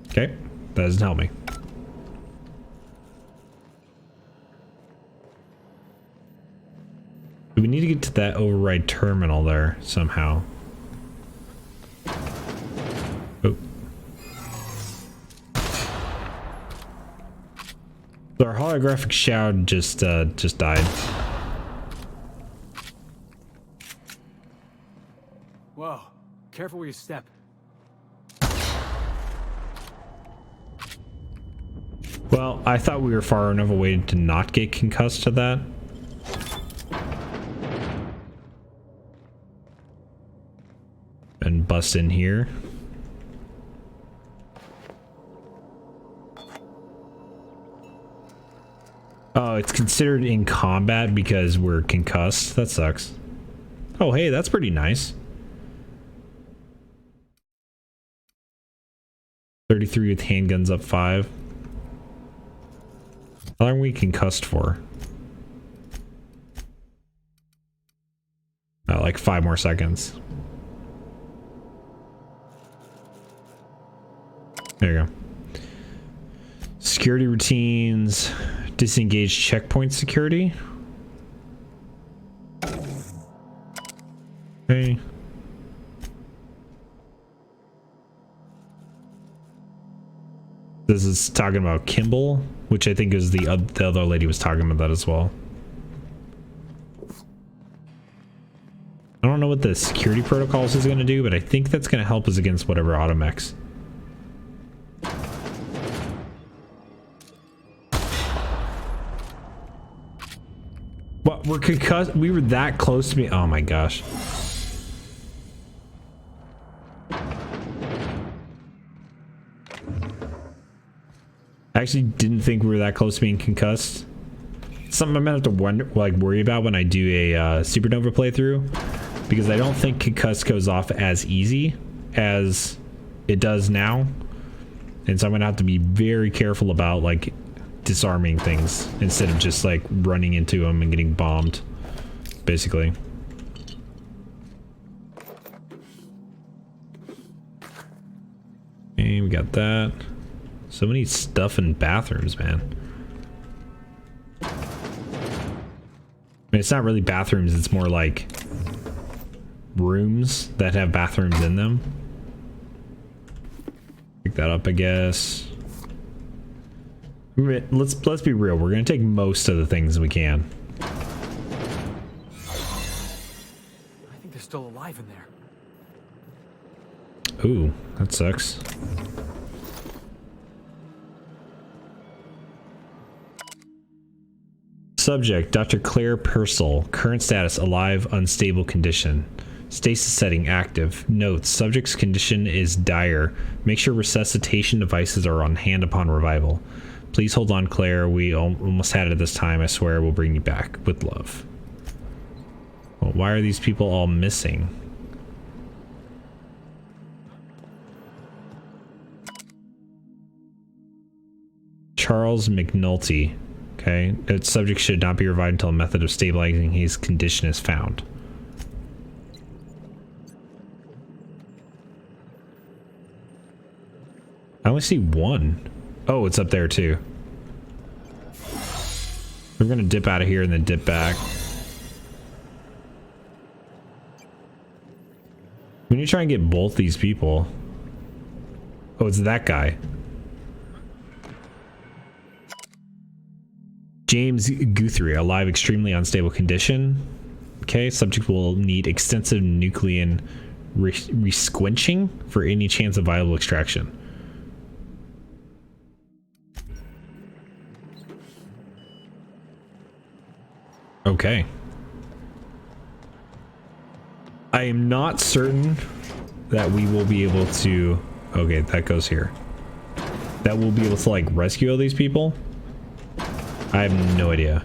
Okay, that doesn't help me. We need to get to that override terminal there somehow. Oh. So our holographic shroud just died. Whoa, careful where you step. Well, I thought we were far enough away to not get concussed to that. And bust in here. Oh, it's considered in combat because we're concussed. That sucks. Oh, hey, that's pretty nice. 33 with handguns up 5. How long are we concussed for? Like 5 more seconds. There you go. Security routines. Disengage checkpoint security. Okay. This is talking about Kimball, which I think is the other lady was talking about that as well. I don't know what the security protocols is going to do, but I think that's going to help us against whatever automechs. What? We're concussed? We were that close to me? Oh my gosh. I actually didn't think we were that close to being concussed. Something I'm gonna have to worry about when I do a Supernova playthrough, because I don't think concussed goes off as easy as it does now, and so I'm gonna have to be very careful about like disarming things instead of just like running into them and getting bombed, basically. Okay, we got that. So many stuff in bathrooms, man. I mean, it's not really bathrooms, it's more like rooms that have bathrooms in them. Pick that up, I guess. I mean, let's be real. We're gonna take most of the things we can. I think they're still alive in there. Ooh, that sucks. Subject, Dr. Claire Purcell. Current status, alive, unstable condition. Stasis setting, active. Notes, subject's condition is dire. Make sure resuscitation devices are on hand upon revival. Please hold on, Claire. We almost had it this time. I swear we'll bring you back. With love. Well, why are these people all missing? Charles McNulty. Okay, its subject should not be revived until a method of stabilizing his condition is found. I only see one. Oh, it's up there too. We're gonna dip out of here and then dip back. We need to try and get both these people. Oh, it's that guy. James Guthrie, alive, extremely unstable condition. Okay, subject will need extensive nuclear resquenching for any chance of viable extraction. Okay. I am not certain that we will be able to... Okay, that goes here. That we'll be able to, like, rescue all these people. I have no idea.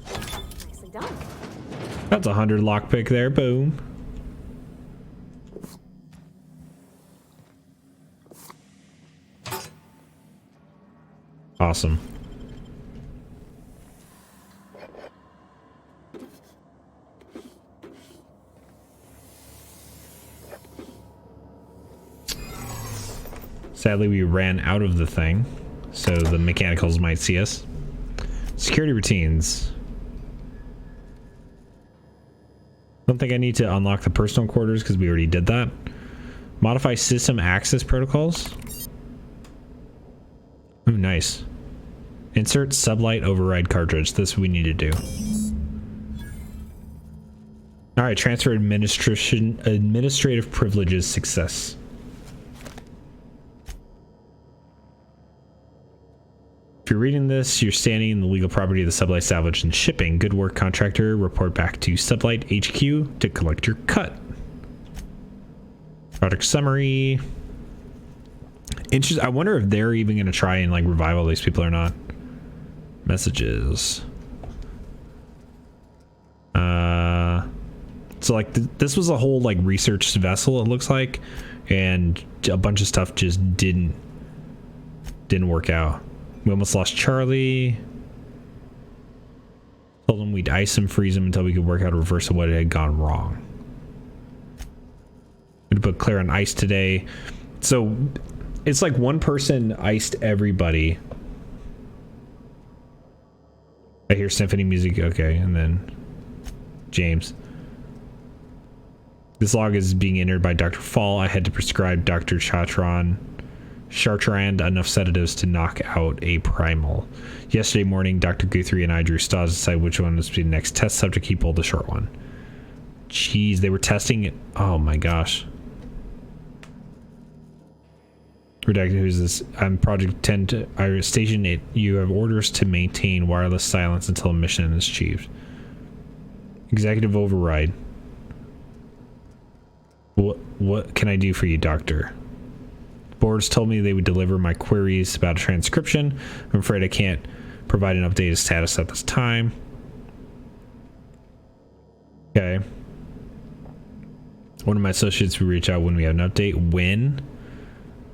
Nicely done. That's 100 lockpick there. Boom. Awesome. Sadly, we ran out of the thing, so the mechanicals might see us. Security routines. Don't think I need to unlock the personal quarters because we already did that. Modify system access protocols. Ooh, nice. Insert sublight override cartridge. This we need to do. All right, transfer administrative privileges success. If you're reading this, you're standing in the legal property of the Sublight Salvage and Shipping. Good work, contractor. Report back to Sublight HQ to collect your cut. Product summary. I wonder if they're even going to try and like revive all these people or not. Messages. So like this was a whole like research vessel, it looks like, and a bunch of stuff just didn't work out. We almost lost Charlie. Told him we'd ice him, freeze him until we could work out a reverse of what had gone wrong. We'd put Claire on ice today. So it's like one person iced everybody. I hear symphony music. Okay, and then James. This log is being entered by Dr. Fall. I had to prescribe Dr. Chartrand enough sedatives to knock out a primal. Yesterday morning, Dr. Guthrie and I drew straws to decide which one was to be the next test subject. He pulled the short one. Jeez, they were testing it. Oh my gosh. Redacted, who's this? I'm Project 10 to Iris Station 8. You have orders to maintain wireless silence until a mission is achieved. Executive override. What can I do for you, Doctor? Boards told me they would deliver my queries about a transcription. I'm afraid I can't provide an updated status at this time. Okay. One of my associates will reach out when we have an update. When?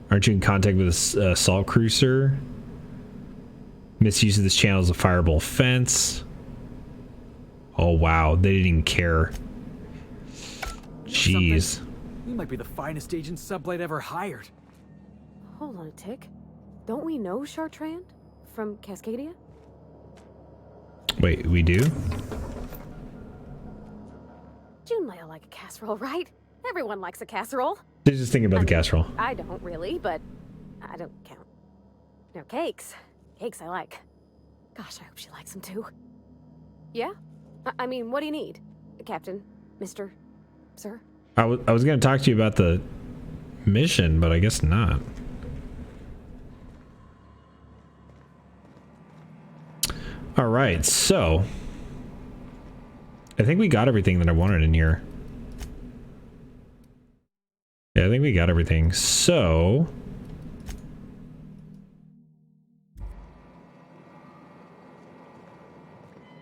Aren't you in contact with this assault cruiser? Misuse of this channel is a fireable offense. Oh wow, they didn't even care. Jeez. You might be the finest agent Sublight ever hired. Hold on a tick. Don't we know Chartrand from Cascadia? Wait, we do? Junlei will like a casserole, right? Everyone likes a casserole. They're just thinking about the casserole. I don't really, but I don't count. No, cakes. Cakes I like. Gosh, I hope she likes them too. Yeah? I mean, what do you need? Captain? Mr. Sir? I was going to talk to you about the mission, but I guess not. All right, so I think we got everything that I wanted in here. Yeah, I think we got everything. So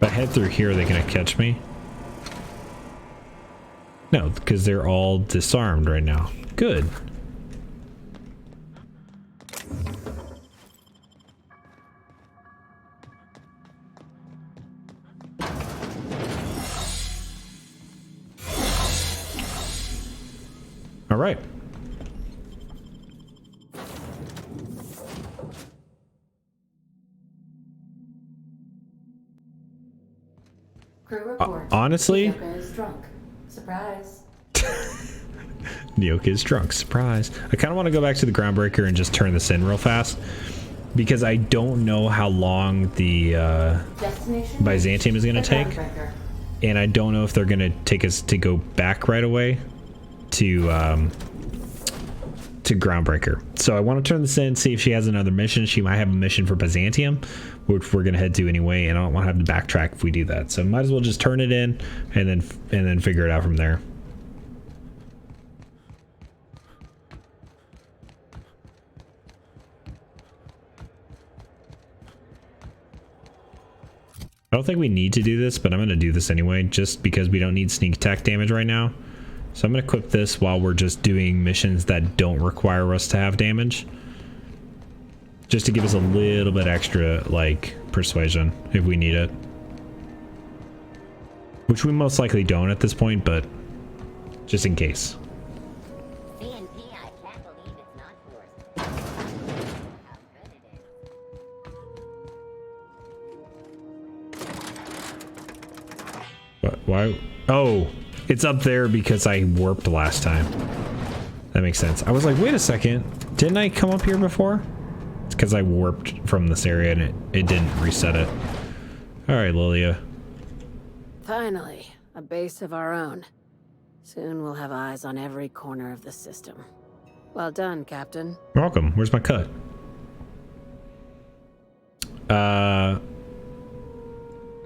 if I head through here, are they gonna catch me? No, because they're all disarmed right now. Good. All right. Crew report. Honestly, Nyoka is drunk. Surprise. Nyoka is drunk. Surprise. I kind of want to go back to the groundbreaker and just turn this in real fast because I don't know how long the Byzantium is going to take. And I don't know if they're going to take us to go back right away to Groundbreaker. So I want to turn this in, see if she has another mission. She might have a mission for Byzantium, which we're going to head to anyway, and I don't want to have to backtrack if we do that. So might as well just turn it in and then figure it out from there. I don't think we need to do this, but I'm going to do this anyway, just because we don't need sneak attack damage right now. So I'm going to equip this while we're just doing missions that don't require us to have damage. Just to give us a little bit extra, like, persuasion if we need it. Which we most likely don't at this point, but just in case. But why? Oh, it's up there because I warped last time. That makes sense. I was like, wait a second. Didn't I come up here before? It's because I warped from this area and it didn't reset it. All right, Lilia. Finally, a base of our own. Soon we'll have eyes on every corner of the system. Well done, Captain. Welcome. Where's my cut?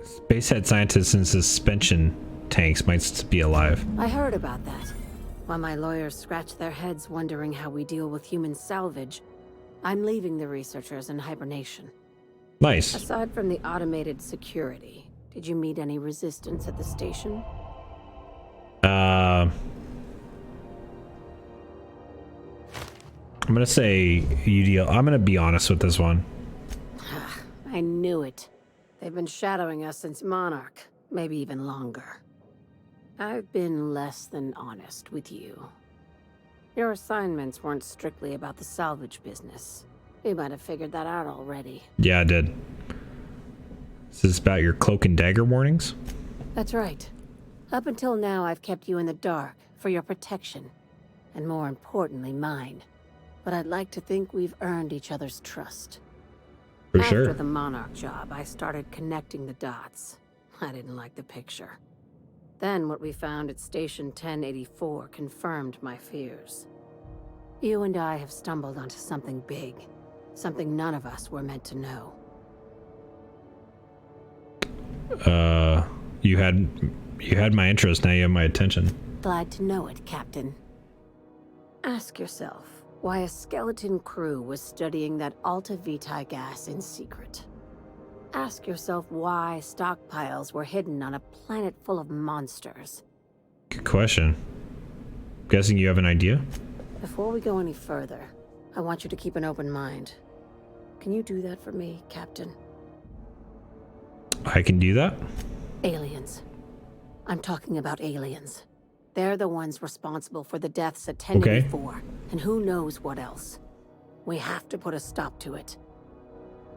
Spacehead scientists in suspension tanks might be alive. I heard about that. While my lawyers scratch their heads wondering how we deal with human salvage, I'm leaving the researchers in hibernation. Nice. Aside from the automated security, did you meet any resistance at the station? I'm gonna say UDL. I'm gonna be honest with this one. I knew it. They've been shadowing us since Monarch, maybe even longer. I've been less than honest with you. Your assignments weren't strictly about the salvage business. You might have figured that out already. Yeah, I did. Is this about your cloak and dagger warnings? That's right. Up until now, I've kept you in the dark for your protection. And more importantly, mine. But I'd like to think we've earned each other's trust. For After sure. the Monarch job, I started connecting the dots. I didn't like the picture. Then what we found at Station 1084 confirmed my fears. You and I have stumbled onto something big. Something none of us were meant to know. You had my interest, now you have my attention. Glad to know it, Captain. Ask yourself why a skeleton crew was studying that Alta Vitae gas in secret. Ask yourself why stockpiles were hidden on a planet full of monsters. Good question. Guessing you have an idea? Before we go any further, I want you to keep an open mind. Can you do that for me, Captain? I can do that? Aliens. I'm talking about aliens. They're the ones responsible for the deaths at Okay. 1084, and who knows what else. We have to put a stop to it.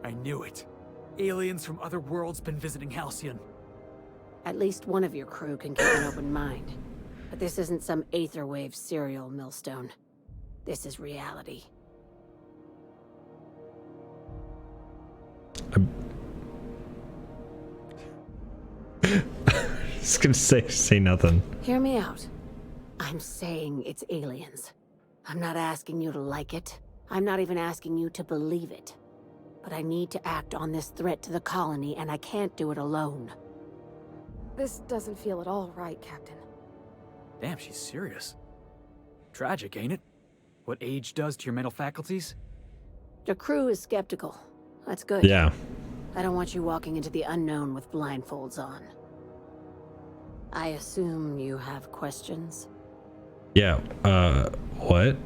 I knew it. Aliens from other worlds been visiting Halcyon. At least one of your crew can keep an open mind. But this isn't some Aetherwave serial, Millstone. This is reality. Just gonna say nothing. Hear me out. I'm saying it's aliens. I'm not asking you to like it. I'm not even asking you to believe it. But I need to act on this threat to the colony, and I can't do it alone. This doesn't feel at all right, Captain. Damn, she's serious. Tragic, ain't it? What age does to your mental faculties? Your crew is skeptical. That's good. Yeah. I don't want you walking into the unknown with blindfolds on. I assume you have questions? Yeah. What?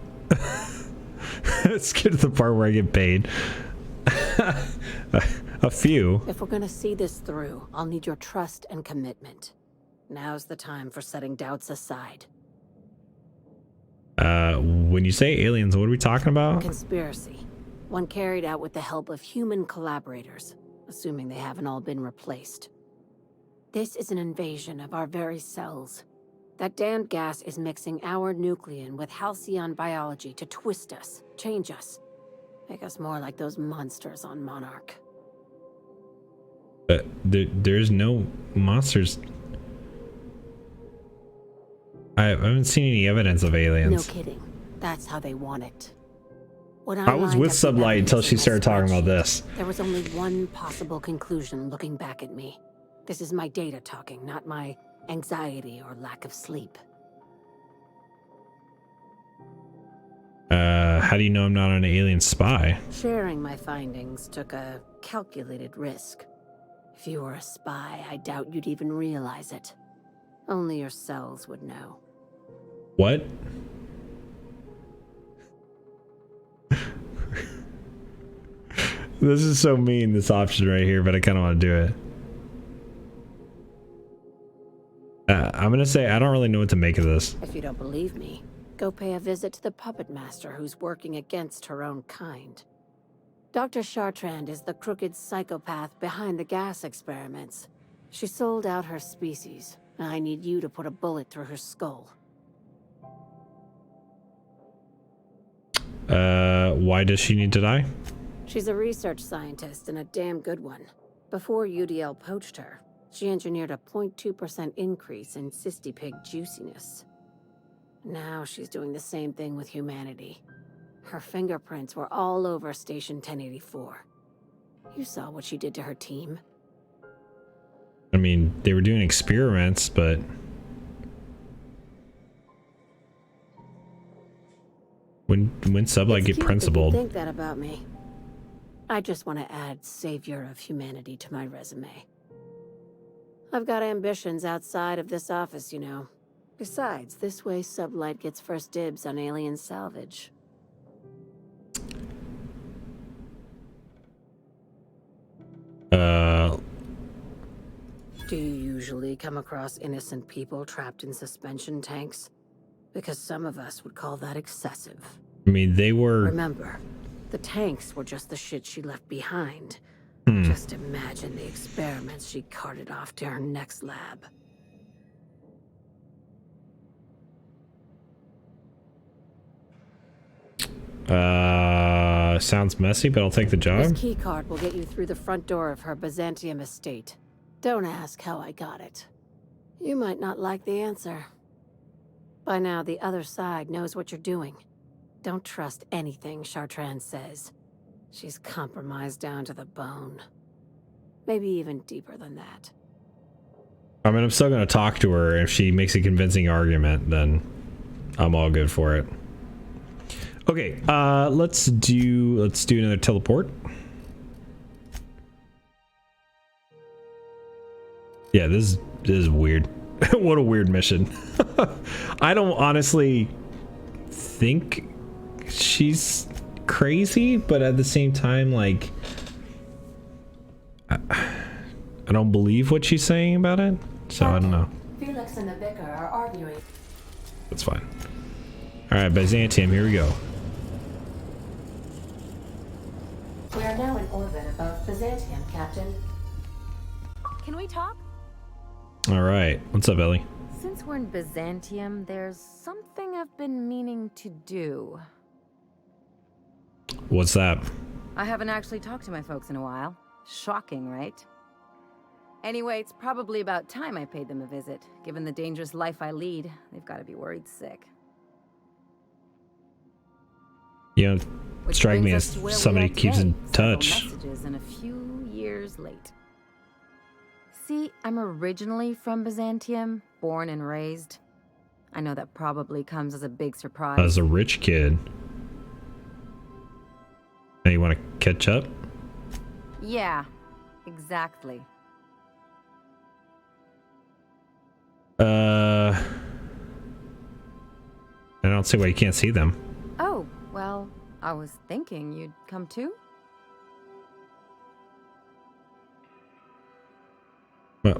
Let's get to the part where I get paid. A few. If we're gonna see this through, I'll need your trust and commitment. Now's the time for setting doubts aside. When you say aliens, what are we talking about? Conspiracy. One carried out with the help of human collaborators, assuming they haven't all been replaced. This is an invasion of our very cells. That damned gas is mixing our nucleon with halcyon biology to twist us, change us, make us more like those monsters on Monarch. There's no monsters. I haven't seen any evidence of aliens. No kidding. That's how they want it. When I was lined with up the Sublight until evidence she in my started talking about spreadsheet, this. There was only one possible conclusion looking back at me. This is my data talking, not my anxiety or lack of sleep. How do you know I'm not an alien spy? Sharing my findings took a calculated risk. If you were a spy, I doubt you'd even realize it. Only your cells would know. What? This is so mean, this option right here, but I kind of want to do it. I'm going to say I don't really know what to make of this. If you don't believe me, go pay a visit to the puppet master who's working against her own kind. Dr. Chartrand is the crooked psychopath behind the gas experiments. She sold out her species, and I need you to put a bullet through her skull. Why does she need to die? She's a research scientist and a damn good one. Before UDL poached her, she engineered a 0.2% increase in cystipig juiciness. Now she's doing the same thing with humanity. Her fingerprints were all over Station 1084. You saw what she did to her team. I mean, they were doing experiments, but... When Sublight get principled? Think that about me. I just want to add savior of humanity to my resume. I've got ambitions outside of this office, you know. Besides, this way Sublight gets first dibs on alien salvage. Do you usually come across innocent people trapped in suspension tanks? Because some of us would call that excessive. I mean, they were... Remember, the tanks were just the shit she left behind. Just imagine the experiments she carted off to her next lab. Sounds messy, but I'll take the job. This key card will get you through the front door of her Byzantium estate. Don't ask how I got it. You might not like the answer. By now, the other side knows what you're doing. Don't trust anything Chartrand says. She's compromised down to the bone. Maybe even deeper than that. I mean, I'm still going to talk to her. If she makes a convincing argument, then I'm all good for it. Okay, let's do another teleport. Yeah, this is weird. What a weird mission. I don't honestly think she's crazy, but at the same time, like, I don't believe what she's saying about it, so I don't know. Felix and the vicar are arguing. That's fine. All right, Byzantium, here we go. We are now in orbit above Byzantium, Captain. Can we talk? All right, what's up, Ellie? Since we're in Byzantium, there's something I've been meaning to do. What's that? I haven't actually talked to my folks in a while. Shocking, right? Anyway, it's probably about time I paid them a visit. Given the dangerous life I lead, they've got to be worried sick. You know, Which strike me brings as us to where we somebody are keeps in today, touch. several messages and a few years late. See, I'm originally from Byzantium, born and raised. I know that probably comes as a big surprise. As a rich kid. Now you want to catch up? Yeah, exactly. I don't see why you can't see them. Oh, well, I was thinking you'd come too?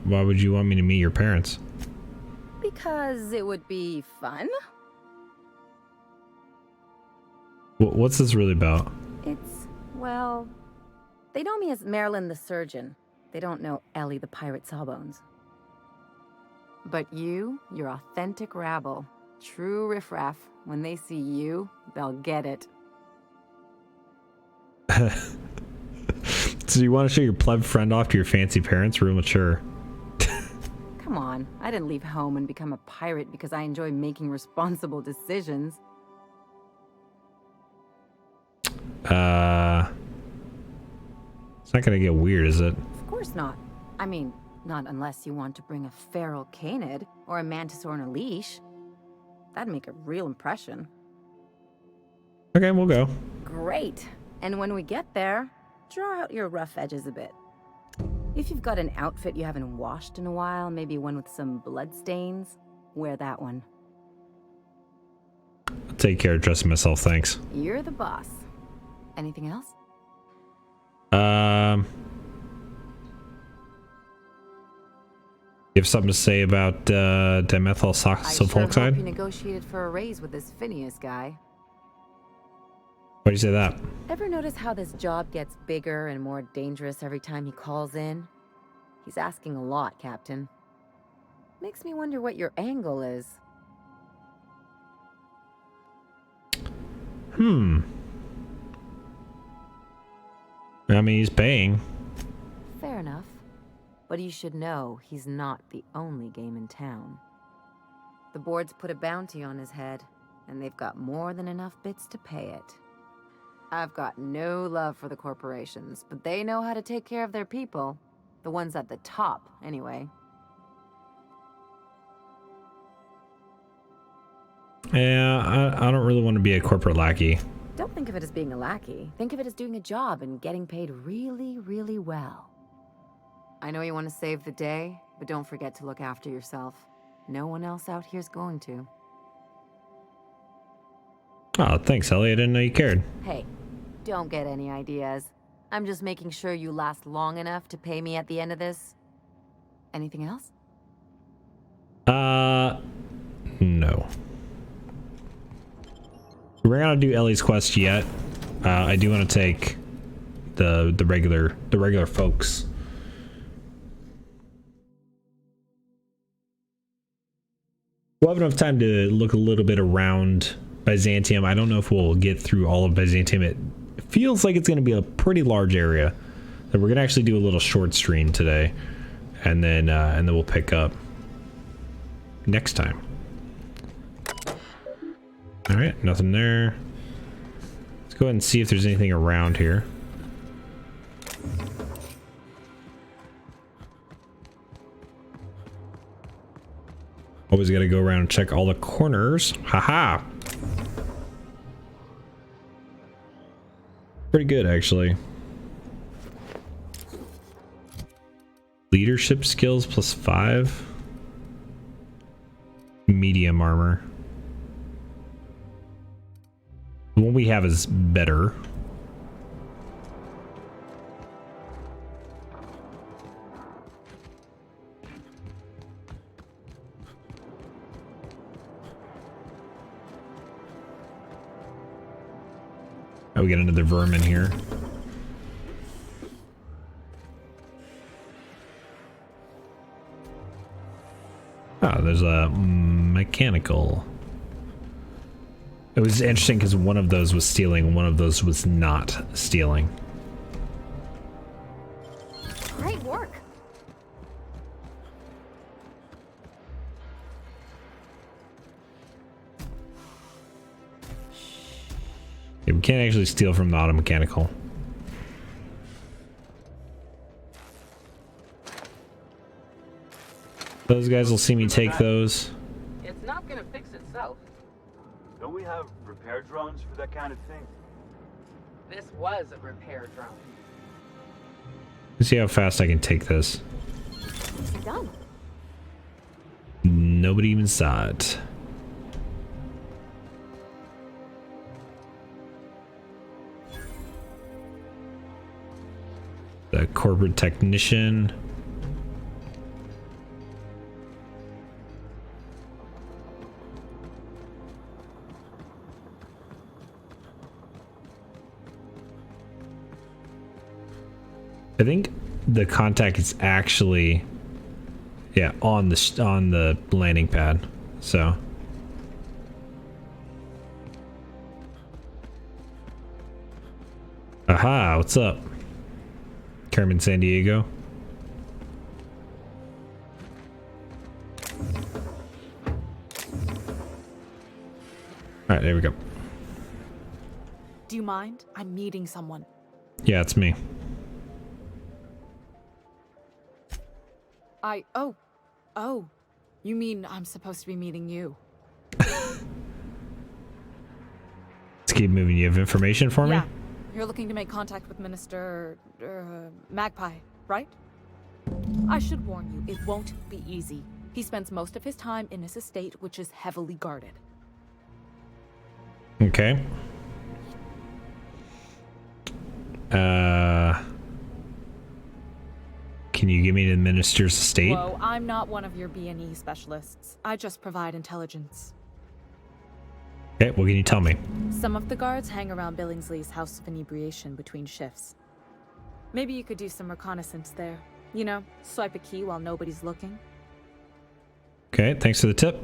Why would you want me to meet your parents? Because it would be fun. What's this really about? It's, well, they know me as Marilyn the Surgeon. They don't know Ellie the Pirate Sawbones. But you're authentic rabble. True riffraff. When they see you, they'll get it. So you want to show your pleb friend off to your fancy parents? Real mature. Come on, I didn't leave home and become a pirate because I enjoy making responsible decisions. It's not gonna get weird, is it? Of course not. I mean, not unless you want to bring a feral canid or a mantis on a leash. That'd make a real impression. Okay, we'll go. Great. And when we get there, draw out your rough edges a bit. If you've got an outfit you haven't washed in a while, maybe one with some blood stains, wear that one. I'll take care of dressing myself, thanks. You're the boss. Anything else? You have something to say about dimethyl I sure hope sulfoxide? you negotiated for a raise with this Phineas guy. Why do you say that? Ever notice how this job gets bigger and more dangerous every time he calls in? He's asking a lot, Captain. Makes me wonder what your angle is. I mean, he's paying. Fair enough. But you should know he's not the only game in town. The board's put a bounty on his head, and they've got more than enough bits to pay it. I've got no love for the corporations, but they know how to take care of their people. The ones at the top, anyway. Yeah, I don't really want to be a corporate lackey. Don't think of it as being a lackey. Think of it as doing a job and getting paid really, really well. I know you want to save the day, but don't forget to look after yourself. No one else out here's going to. Oh, thanks, Ellie. I didn't know you cared. Hey, don't get any ideas. I'm just making sure you last long enough to pay me at the end of this. Anything else? No. We're not gonna do Ellie's quest yet. I do want to take the regular folks. We'll have enough time to look a little bit around Byzantium. I don't know if we'll get through all of Byzantium. It feels like it's going to be a pretty large area. So we're going to actually do a little short stream today, and then we'll pick up next time. All right, nothing there. Let's go ahead and see if there's anything around here. Always got to go around and check all the corners. Haha. Pretty good, actually. Leadership skills +5. Medium armor. The one we have is better. Oh, we got another vermin here. Oh, there's a mechanical. It was interesting because one of those was stealing, one of those was not stealing. Great work. Yeah, we can't actually steal from the auto mechanical. Those guys will see me take those. It's not gonna fix itself. Don't we have repair drones for that kind of thing? This was a repair drone. Let's see how fast I can take this. Done. Nobody even saw it. The corporate technician. I think the contact is actually, yeah, on the landing pad. So aha, what's up? Carmen San Diego. All right, there we go. Do you mind? I'm meeting someone. Yeah, it's me. Oh, you mean I'm supposed to be meeting you? Let's keep moving. You have information for me? Yeah. You're looking to make contact with Minister Magpie, right? I should warn you, it won't be easy. He spends most of his time in his estate, which is heavily guarded. Okay. Can you give me the minister's estate? Whoa, I'm not one of your B&E specialists. I just provide intelligence. Okay, what can you tell me? Some of the guards hang around Billingsley's House of Inebriation between shifts. Maybe you could do some reconnaissance there. You know, swipe a key while nobody's looking. Okay, thanks for the tip.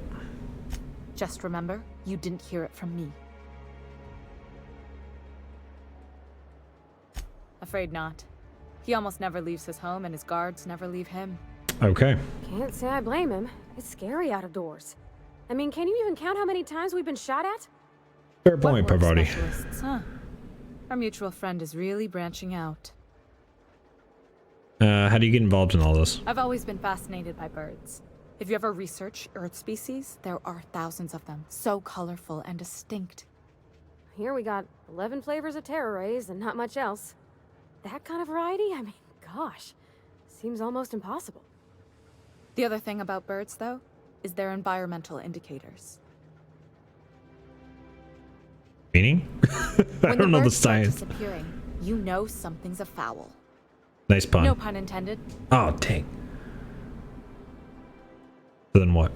Just remember, you didn't hear it from me. Afraid not. He almost never leaves his home, and his guards never leave him. Okay. Can't say I blame him. It's scary out of doors. I mean, can you even count how many times we've been shot at? Fair point, What work Parvati. specialists, huh? Our mutual friend is really branching out. How do you get involved in all this? I've always been fascinated by birds. If you ever research Earth species, there are thousands of them, so colorful and distinct. Here we got 11 flavors of terror rays and not much else. That kind of variety? I mean, gosh, seems almost impossible. The other thing about birds, though, is their environmental indicators. Meaning? I don't know the When the birds start science. disappearing, you know something's afoul. Nice pun. No pun intended. Oh, dang. Then what?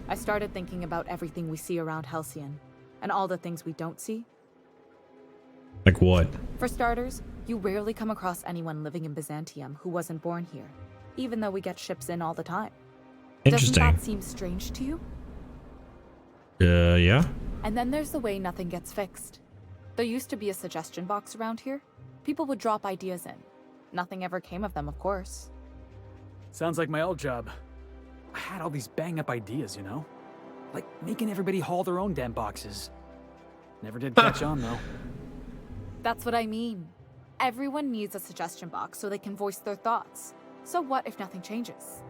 I started thinking about everything we see around Halcyon, and all the things we don't see Like what? For starters, you rarely come across anyone living in Byzantium who wasn't born here, even though we get ships in all the time. Interesting. Doesn't that seem strange to you? Yeah. And then there's the way nothing gets fixed. There used to be a suggestion box around here. People would drop ideas in. Nothing ever came of them, of course. Sounds like my old job. I had all these bang-up ideas, you know? Like making everybody haul their own damn boxes. Never did catch on, though. That's what I mean. Everyone needs a suggestion box so they can voice their thoughts. So what if nothing changes?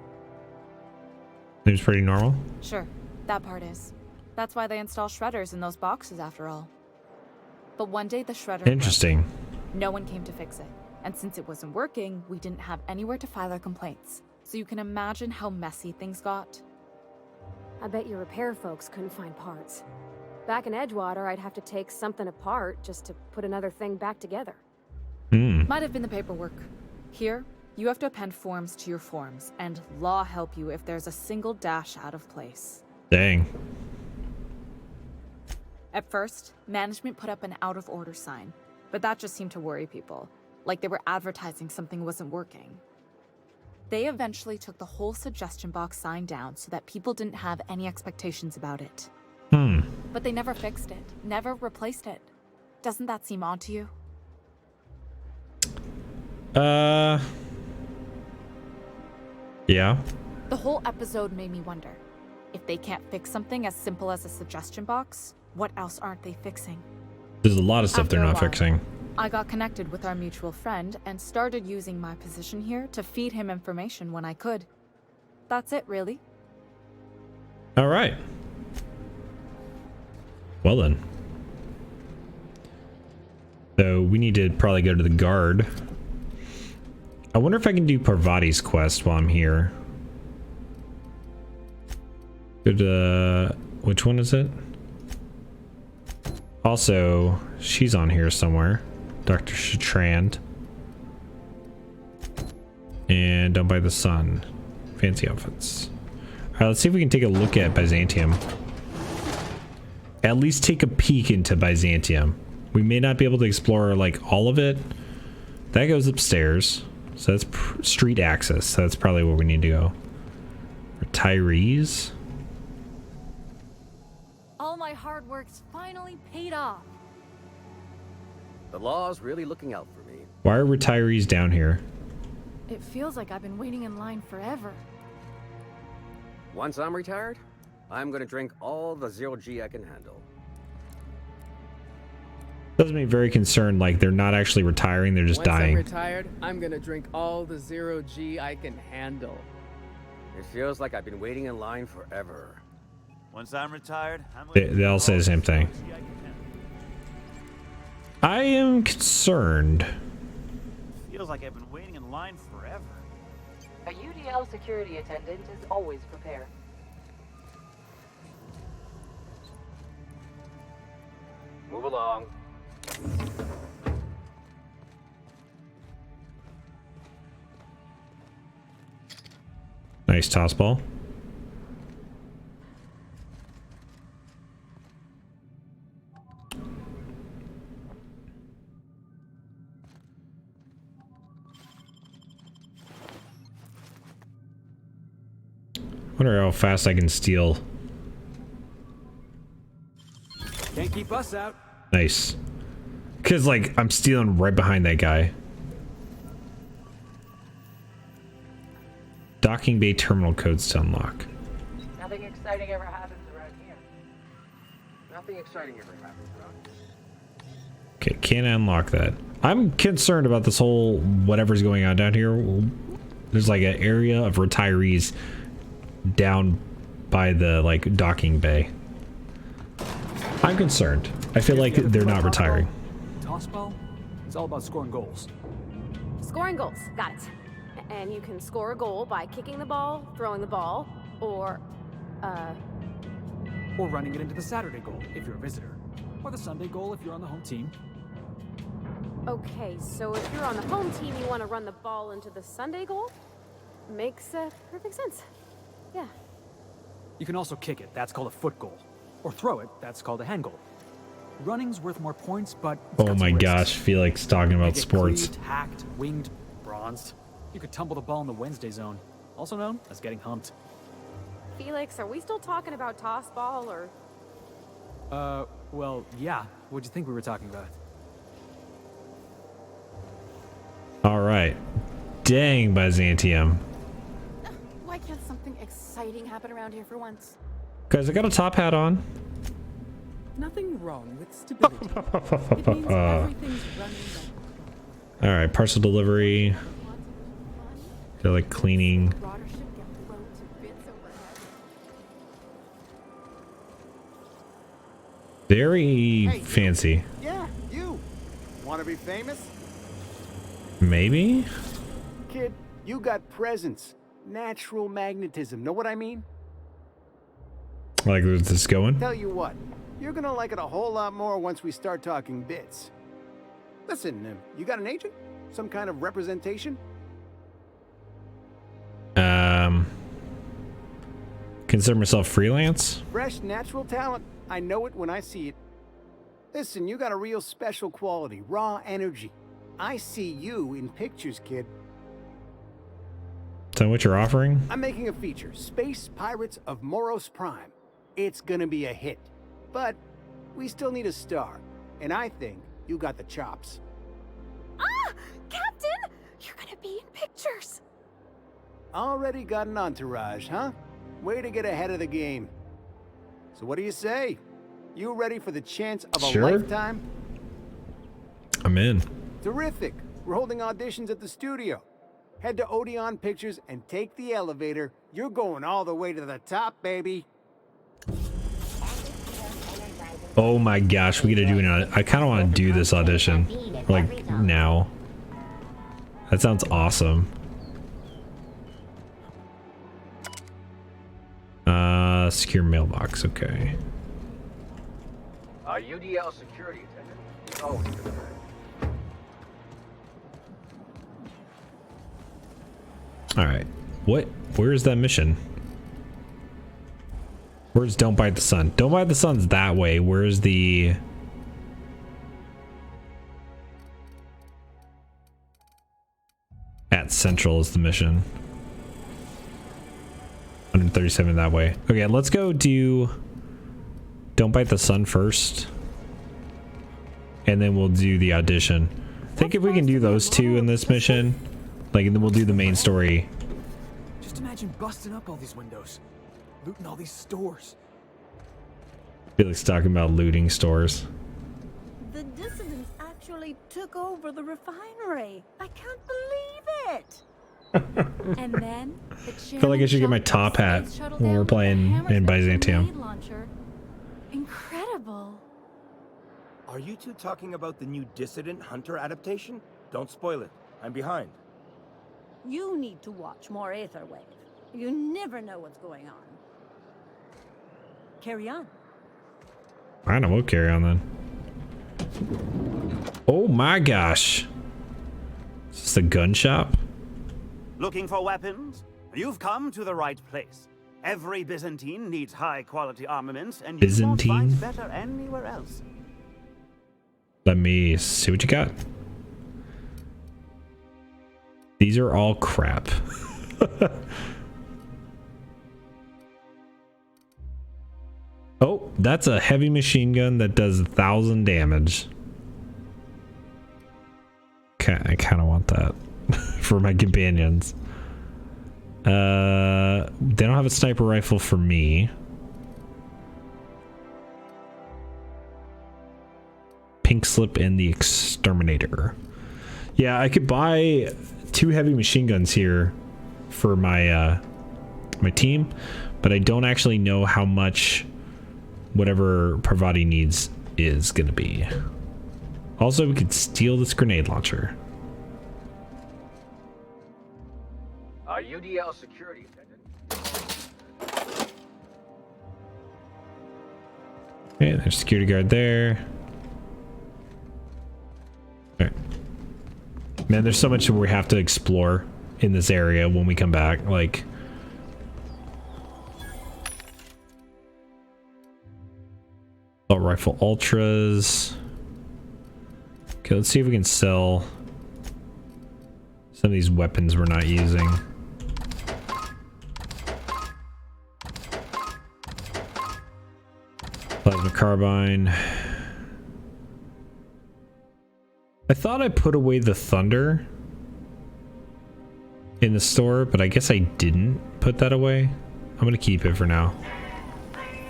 Seems pretty normal. Sure, that part is. That's why they install shredders in those boxes, after all. But one day the shredder Interesting. broke. No one came to fix it. And since it wasn't working, we didn't have anywhere to file our complaints. So you can imagine how messy things got. I bet your repair folks couldn't find parts. Back in Edgewater, I'd have to take something apart just to put another thing back together. Might have been the paperwork. Here, you have to append forms to your forms, and law help you if there's a single dash out of place. Dang. At first, management put up an out-of-order sign, but that just seemed to worry people, like they were advertising something wasn't working. They eventually took the whole suggestion box sign down so that people didn't have any expectations about it. But they never fixed it, never replaced it. Doesn't that seem odd to you? Yeah. The whole episode made me wonder, if they can't fix something as simple as a suggestion box, what else aren't they fixing? There's a lot of stuff After they're a not while, fixing. I got connected with our mutual friend and started using my position here to feed him information when I could. That's it, really. All right. Well then. So we need to probably go to the guard. I wonder if I can do Parvati's quest while I'm here. Good, which one is it? Also, she's on here somewhere. Dr. Shatrand. And Down by the Sun. Fancy outfits. Alright, let's see if we can take a look at Byzantium. At least take a peek into Byzantium. We may not be able to explore like all of it. That goes upstairs. So that's street access. So that's probably where we need to go. Retirees. All my hard work's finally paid off. The law's really looking out for me. Why are retirees down here? It feels like I've been waiting in line forever. Once I'm retired, I'm gonna drink all the 0G I can handle. Doesn't make me very concerned, like they're not actually retiring, they're just Once dying. I'm retired, I'm gonna drink all the 0G I can handle. It feels like I've been waiting in line forever. Once I'm retired, They all say the same thing. I am concerned. Feels like I've been waiting in line forever. A UDL security attendant is always prepared. Move along. Nice toss ball. Wonder how fast I can steal. Can't keep us out. Nice. Because, like, I'm stealing right behind that guy. Docking bay terminal codes to unlock. Nothing exciting ever happens around here. Nothing exciting ever happens around here. Okay, can't unlock that. I'm concerned about this whole whatever's going on down here. There's like an area of retirees down by the like docking bay. I'm concerned. I feel like they're not retiring. Toss ball? It's all about scoring goals. Scoring goals, got it. And you can score a goal by kicking the ball, throwing the ball, or running it into the Saturday goal if you're a visitor. Or the Sunday goal if you're on the home team. Okay, so if you're on the home team, you want to run the ball into the Sunday goal? Makes perfect sense. Yeah. You can also kick it, that's called a foot goal. Or throw it, that's called a hand goal. Running's worth more points, but Oh my gosh, Felix talking about sports. Cleaved, hacked, winged, bronzed. You could tumble the ball in the Wednesday zone, also known as getting humped. Felix, are we still talking about toss ball or? Well, yeah. What'd you think we were talking about? All right. Dang, Byzantium. Why can't something exciting happen around here for once? Guys, I got a top hat on. Nothing wrong with stability. It means everything's running like... All right, parcel delivery. They're like cleaning. Very fancy. Yeah, you. Want to be famous? Maybe? Kid, you got presence. Natural magnetism. Know what I mean? Like, where's this going? Tell you what, you're gonna like it a whole lot more once we start talking bits. Listen, you got an agent? Some kind of representation? Consider myself freelance? Fresh, natural talent. I know it when I see it. Listen, you got a real special quality, raw energy. I see you in pictures, kid. Is that what you're offering? I'm making a feature, Space Pirates of Moros Prime. It's gonna be a hit. But we still need a star. And I think you got the chops. Ah! Captain! You're gonna be in pictures! Already got an entourage, huh? Way to get ahead of the game. So what do you say? You ready for the chance of a lifetime? I'm in. Terrific. We're holding auditions at the studio. Head to Odeon Pictures and take the elevator. You're going all the way to the top, baby. Oh my gosh, we gotta do an. I kind of want to do this audition, like now. That sounds awesome. Secure mailbox. Okay. UDL security attendant. He's always good. All right. What? Where is that mission? Where's Don't Bite the Sun? Don't Bite the Sun's that way. Where's the... At Central is the mission. 137 that way. Okay, let's go do Don't Bite the Sun first. And then we'll do the audition. I think if we can do those two in this mission, like, and then we'll do the main story. Just imagine busting up all these windows, looting all these stores. Felix talking about looting stores. The dissidents actually took over the refinery. I can't believe it. And then the I feel like I should get my top hat when we're playing in Byzantium. Incredible. Are you two talking about the new Dissident Hunter adaptation? Don't spoil it. I'm behind. You need to watch more Aetherwave. You never know what's going on. Carry on. I know, we'll carry on then. Oh my gosh. Is this a gun shop? Looking for weapons? You've come to the right place. Every Byzantine needs high-quality armaments, and you won't find better anywhere else. Let me see what you got. These are all crap. Oh, that's a heavy machine gun that does 1,000 damage. Okay, I kind of want that for my companions. They don't have a sniper rifle for me. Pink Slip and the Exterminator. Yeah, I could buy 2 heavy machine guns here for my my team, but I don't actually know how much whatever Parvati needs is gonna be. Also, we could steal this grenade launcher. UDL security attendant. Okay, there's a security guard there. All right. Man, there's so much we have to explore in this area when we come back. Like, Assault rifle ultras. Okay, let's see if we can sell some of these weapons we're not using. Plasma carbine. I thought I put away the thunder in the store, but I guess I didn't put that away. I'm gonna keep it for now.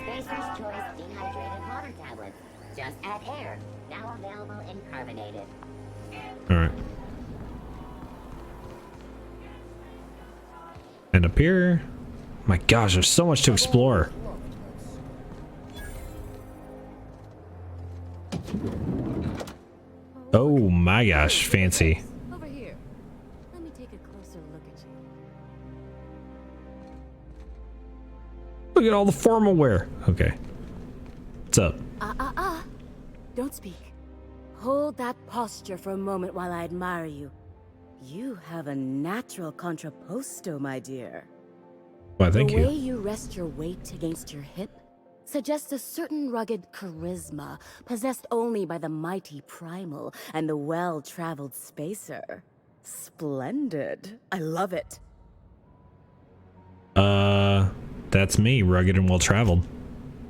Spacer's Choice dehydrated water tablets. Just add air. Now available in carbonated. Alright. And up here. My gosh, there's so much to explore. Oh my gosh, fancy. Over here. Let me take a closer look at you. Look at all the formal wear. Okay. What's up? Don't speak. Hold that posture for a moment while I admire you. You have a natural contrapposto, my dear. Why, thank you. The way you rest your weight against your hip suggests a certain rugged charisma possessed only by the mighty primal and the well-traveled spacer. Splendid. I love it. That's me, rugged and well-traveled.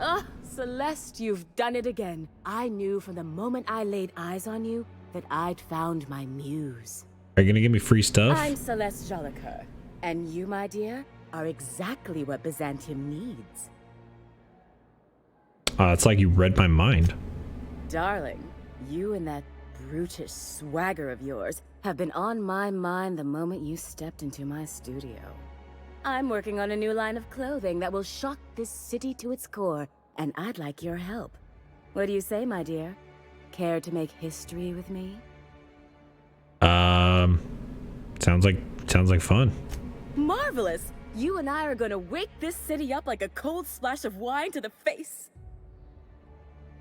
Ah, Celeste, you've done it again. I knew from the moment I laid eyes on you that I'd found my muse. Are you gonna give me free stuff? I'm Celeste Jolicoeur, and you, my dear, are exactly what Byzantium needs. It's like you read my mind. Darling, you and that brutish swagger of yours have been on my mind the moment you stepped into my studio. I'm working on a new line of clothing that will shock this city to its core, and I'd like your help. What do you say, my dear? Care to make history with me? Sounds like fun. Marvelous! You and I are gonna wake this city up like a cold splash of wine to the face.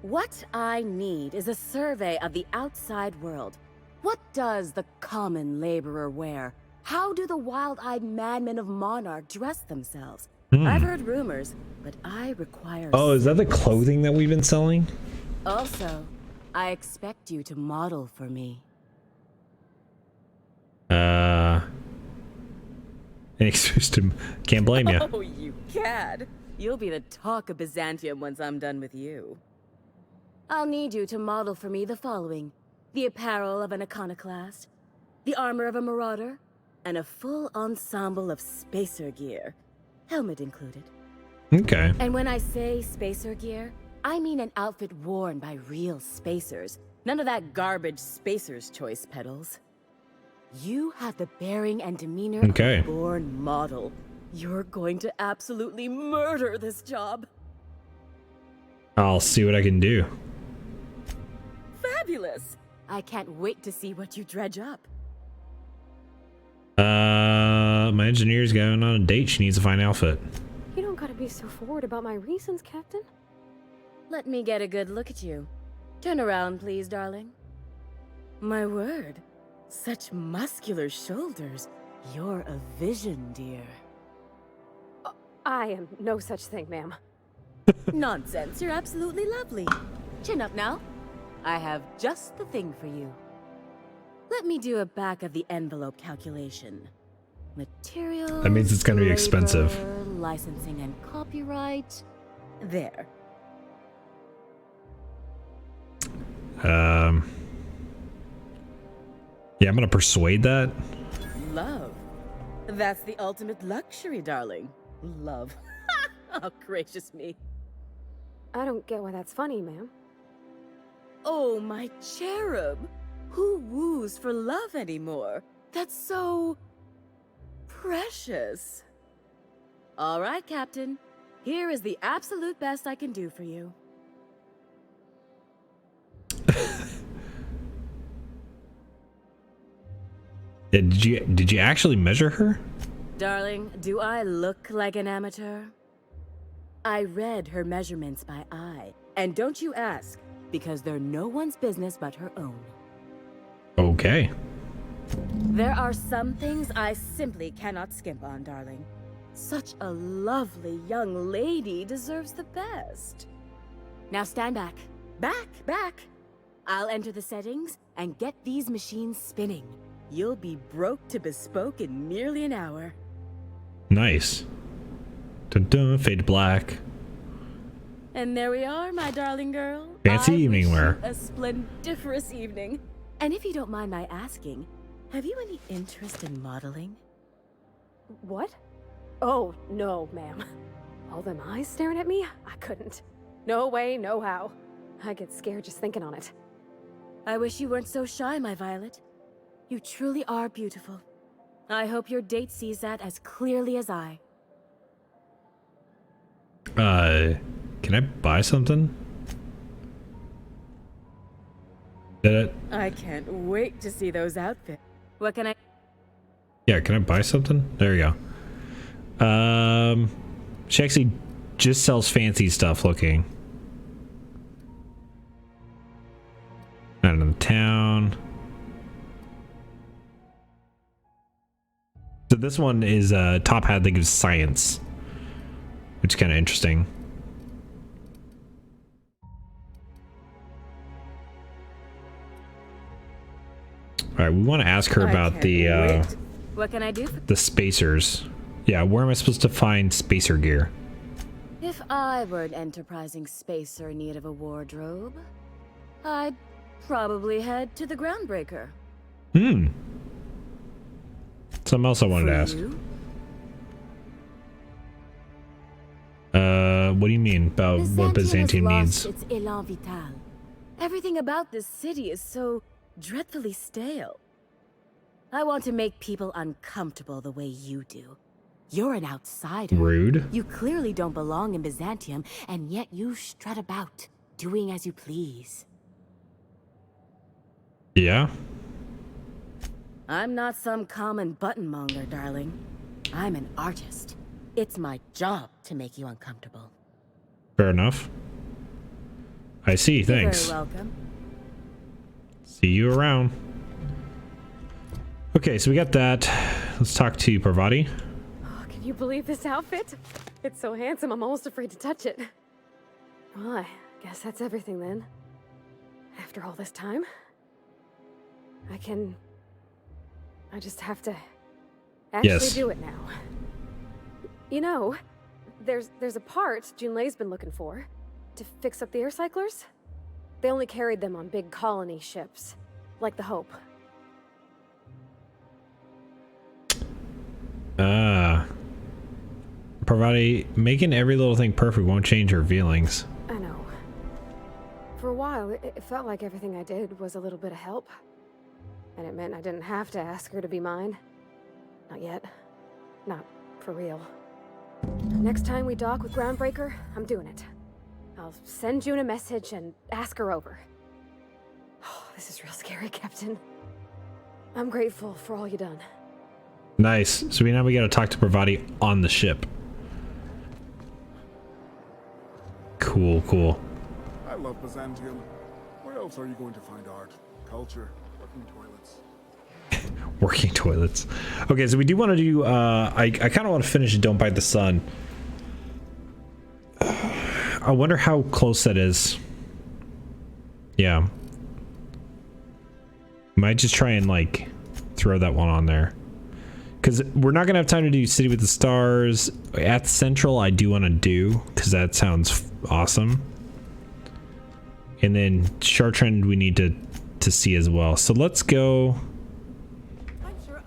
What I need is a survey of the outside world. What does the common laborer wear? How do the wild-eyed madmen of Monarch dress themselves? I've heard rumors, but I require... Oh, is that the clothing that we've been selling? Also, I expect you to model for me. Excuse me. Can't blame you. Oh, you cad. You'll be the talk of Byzantium once I'm done with you. I'll need you to model for me the following: the apparel of an iconoclast, the armor of a marauder, and a full ensemble of spacer gear, helmet included. Okay. And when I say spacer gear, I mean an outfit worn by real spacers. None of that garbage Spacer's Choice pedals. You have the bearing and demeanor of a born model. You're going to absolutely murder this job. I'll see what I can do. Fabulous! I can't wait to see what you dredge up. My engineer's going on a date. She needs a fine outfit. You don't gotta be so forward about my reasons, Captain. Let me get a good look at you. Turn around, please, darling. My word. Such muscular shoulders. You're a vision, dear. I am no such thing, ma'am. Nonsense. You're absolutely lovely. Chin up now. I have just the thing for you. Let me do a back-of-the-envelope calculation. Materials... That means it's going to be expensive. Licensing and copyright. There. Yeah, I'm going to persuade that. Love. That's the ultimate luxury, darling. Love. Oh, gracious me. I don't get why that's funny, ma'am. Oh, my cherub. Who woos for love anymore? That's so... precious. All right, Captain. Here is the absolute best I can do for you. Did you actually measure her? Darling, do I look like an amateur? I read her measurements by eye. And don't you ask, because they're no one's business but her own. Okay. There are some things I simply cannot skimp on, darling. Such a lovely young lady deserves the best. Now stand back. Back! I'll enter the settings and get these machines spinning. You'll be broke to bespoke in nearly an hour. Nice. Dun dun, fade to black. And there we are, my darling girl. Fancy evening wish wear. you a splendiferous evening. And if you don't mind my asking, have you any interest in modeling? What? Oh, no, ma'am. All them eyes staring at me? I couldn't. No way, no how. I get scared just thinking on it. I wish you weren't so shy, my Violet. You truly are beautiful. I hope your date sees that as clearly as I. Can I buy something? Did it? I can't wait to see those outfits. What can I... Yeah, can I buy something? There you go. She actually just sells fancy stuff looking. Not in the town. So this one is top hat that gives science, which is kind of interesting. All right, we want to ask her about the What can I do? the spacers. Yeah, where am I supposed to find spacer gear? If I were an enterprising spacer in need of a wardrobe, I'd probably head to the Groundbreaker. Something else I wanted to ask. What do you mean about what Byzantium needs? Its élan vital. Everything about this city is so dreadfully stale. I want to make people uncomfortable the way you do. You're an outsider. Rude. You clearly don't belong in Byzantium, and yet you strut about, doing as you please. Yeah. I'm not some common buttonmonger, darling. I'm an artist. It's my job to make you uncomfortable. Fair enough. I see, thanks. You're very welcome. See you around. Okay, so we got that. Let's talk to Parvati. Oh, can you believe this outfit? It's so handsome, I'm almost afraid to touch it. Well, I guess that's everything then. After all this time, I just have to actually do it now. You know, there's a part Junlei's been looking for to fix up the air cyclers. They only carried them on big colony ships, like the Hope. Parvati, making every little thing perfect won't change her feelings. I know. For a while, it felt like everything I did was a little bit of help. And it meant I didn't have to ask her to be mine. Not yet. Not for real. Next time we dock with Groundbreaker, I'm doing it. I'll send June a message and ask her over. Oh, this is real scary, Captain. I'm grateful for all you done. Nice. So now we gotta talk to Parvati on the ship. Cool. I love Byzantium. Where else are you going to find art, culture, working toilets? Working toilets. Okay, so we do want to do, I kind of want to finish Don't Bite the Sun. I wonder how close that is. Yeah. Might just try and, like, throw that one on there. Because we're not going to have time to do City with the Stars. At Central, I do want to do, because that sounds awesome. And then Shark Trend we need to see as well. So let's go...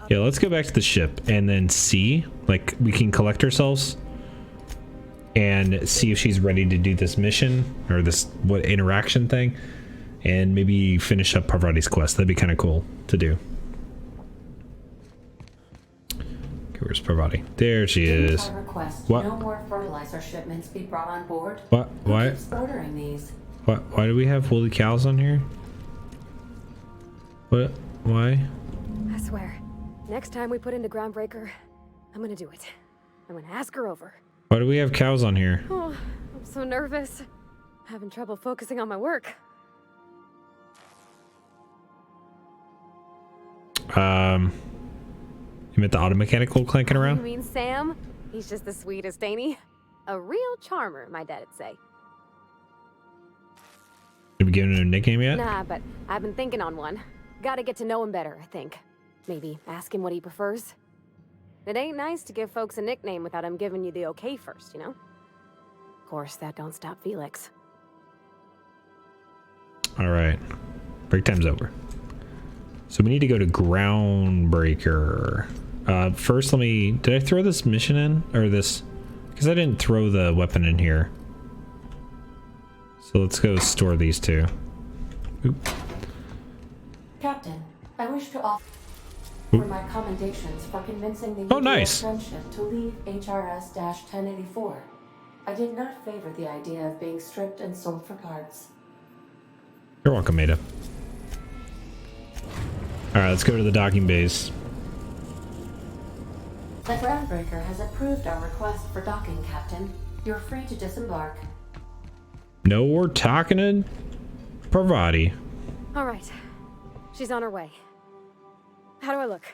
Yeah, let's go back to the ship and then see, like, we can collect ourselves and see if she's ready to do this mission or this interaction thing, and maybe finish up Parvati's quest. That'd be kind of cool to do. Okay, where's Parvati? There she is. What? No more fertilizer shipments be brought on board. What? Why? Who keeps ordering these? What? Why do we have woolly cows on here? What? Why? I swear, next time we put into Groundbreaker, I'm gonna do it. I'm gonna ask her over. Why do we have cows on here? Oh, I'm so nervous. Having trouble focusing on my work. You meant the auto mechanical clanking around? You mean Sam? He's just the sweetest, ain't he? A real charmer, my dad'd say. Have you given him a nickname yet? Nah, but I've been thinking on one. Gotta get to know him better, I think. Maybe ask him what he prefers. It ain't nice to give folks a nickname without him giving you the okay first, you know? Of course, that don't stop Felix. All right. Break time's over. So we need to go to Groundbreaker. First, did I throw this mission in? Or this? Because I didn't throw the weapon in here. So let's go store these two. Oop. Captain, I wish to offer my commendations for convincing the nice. friendship to leave HRS-1084. I did not favor the idea of being stripped and sold for parts. You're welcome, Ada. Alright, let's go to the docking base. The Groundbreaker has approved our request for docking, Captain. You're free to disembark. No, we're talking to Parvati. All right. She's on her way. How do I look?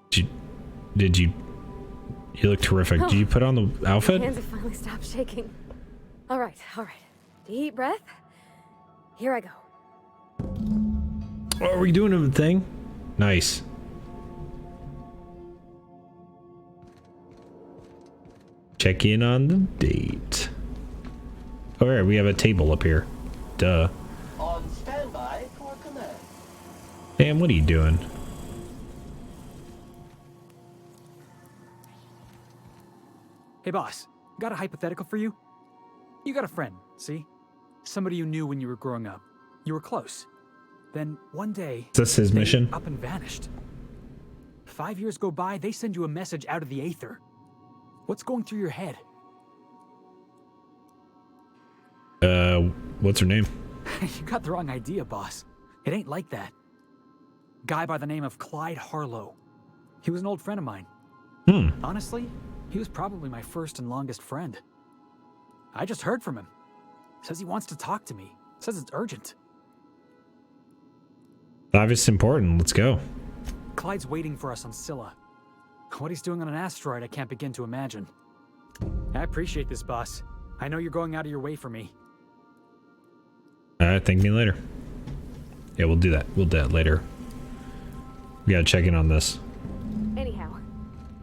Did you look terrific. Did you put on the outfit? My hands have finally stopped shaking. All right. Deep breath. Here I go. Oh, are we doing a thing? Nice. Check in on the date. All right, we have a table up here. Duh. On standby for command. Damn, what are you doing? Hey, boss. Got a hypothetical for you? You got a friend, see? Somebody you knew when you were growing up. You were close. Then one day, Is this his they mission? up and vanished. 5 years go by, they send you a message out of the aether. What's going through your head? What's her name? You got the wrong idea, boss. It ain't like that. Guy by the name of Clyde Harlow. He was an old friend of mine. Honestly, he was probably my first and longest friend. I just heard from him. Says he wants to talk to me. Says it's urgent. Obviously important. Let's go. Clyde's waiting for us on Scylla. What he's doing on an asteroid, I can't begin to imagine. I appreciate this, boss. I know you're going out of your way for me. Thank me later. Yeah, we'll do that. We'll do that later. We gotta check in on this. Anyhow,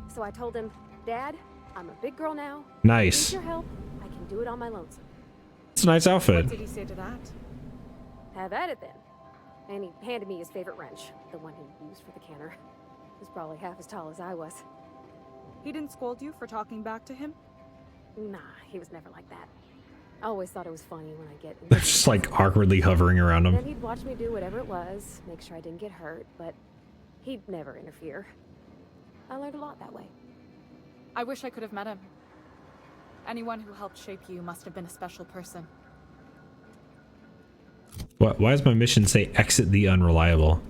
so I told him, Dad, I'm a big girl now. Nice. Need your help. I can do it on my lonesome. It's a nice outfit. What did he say to that? Have at it then. And he handed me his favorite wrench, the one he used for the canner. He was probably half as tall as I was. He didn't scold you for talking back to him? Nah, he was never like that. I always thought it was funny when I get... Just like awkwardly hovering around Then him. he'd watch me do whatever it was, make sure I didn't get hurt, but he'd never interfere. I learned a lot that way. I wish I could have met him. Anyone who helped shape you must have been a special person. What? Why does my mission say exit the unreliable?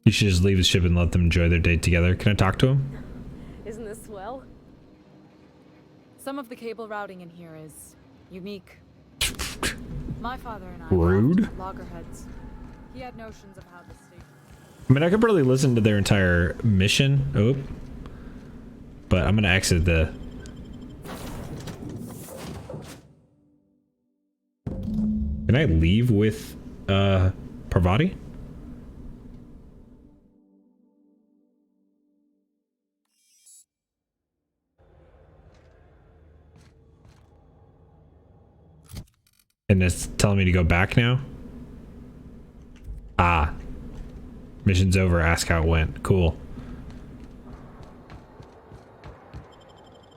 You should just leave the ship and let them enjoy their date together. Can I talk to him? Isn't this swell? Some of the cable routing in here is unique. My father and I Rude. were loggerheads. He had notions of how the station... I mean, I could probably listen to their entire mission. Oh. But I'm gonna exit the... Can I leave with, Parvati? And it's telling me to go back now? Ah. Mission's over. Ask how it went. Cool.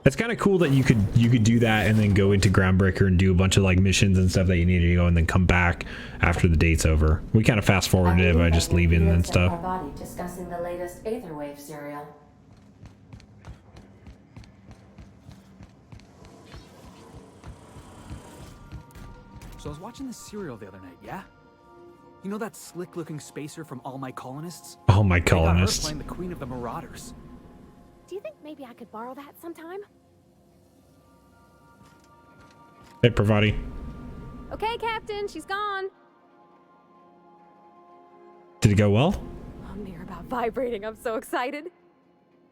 It's kind of cool that you could do that and then go into Groundbreaker and do a bunch of like missions and stuff that you needed to go and then come back after the date's over. We kind of fast forwarded it by just leaving and stuff. Parvati discussing the latest Aetherwave serial. So I was watching this serial the other night, yeah? You know that slick-looking spacer from All My Colonists? All My They got her Colonists. playing the Queen of the Marauders. Do you think maybe I could borrow that sometime? Hey, Parvati. Okay, Captain, she's gone. Did it go well? I'm near about vibrating. I'm so excited.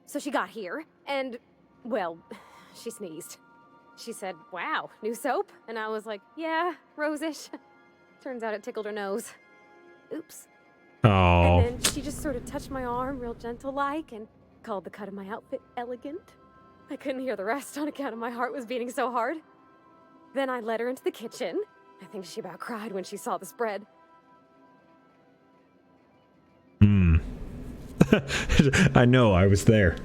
So she got here, and, well, she sneezed. She said, wow, new soap? And I was like, yeah, rosish. Turns out it tickled her nose. Oops. Oh. And then she just sort of touched my arm real gentle-like and called the cut of my outfit elegant. I couldn't hear the rest on account of my heart was beating so hard. Then I led her into the kitchen. I think she about cried when she saw the spread. I know, I was there.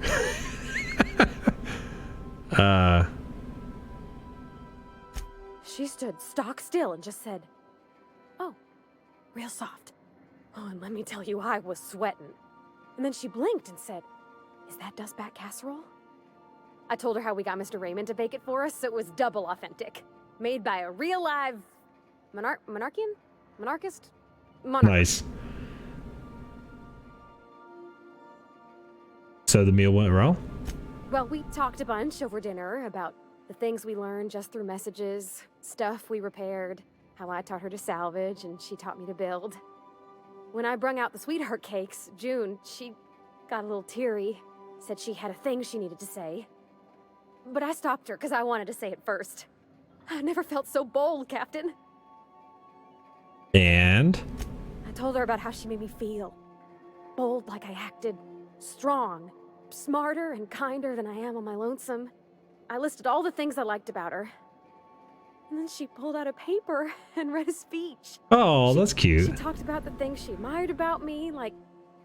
She stood stock still and just said, oh, real soft. Oh, and let me tell you, I was sweating. And then she blinked and said, is that dustback casserole? I told her how we got Mr. Raymond to bake it for us, so it was double authentic. Made by a real live monarchist? Monarch. Nice. So the meal went well? Well, we talked a bunch over dinner about the things we learned just through messages, stuff we repaired, how I taught her to salvage and she taught me to build. When I brung out the sweetheart cakes, June, she got a little teary, said she had a thing she needed to say. But I stopped her because I wanted to say it first. I've never felt so bold, Captain. And? I told her about how she made me feel. Bold like I acted, strong, smarter and kinder than I am on my lonesome. I listed all the things I liked about her. And then she pulled out a paper and read a speech. Oh, that's cute. She talked about the things she admired about me, like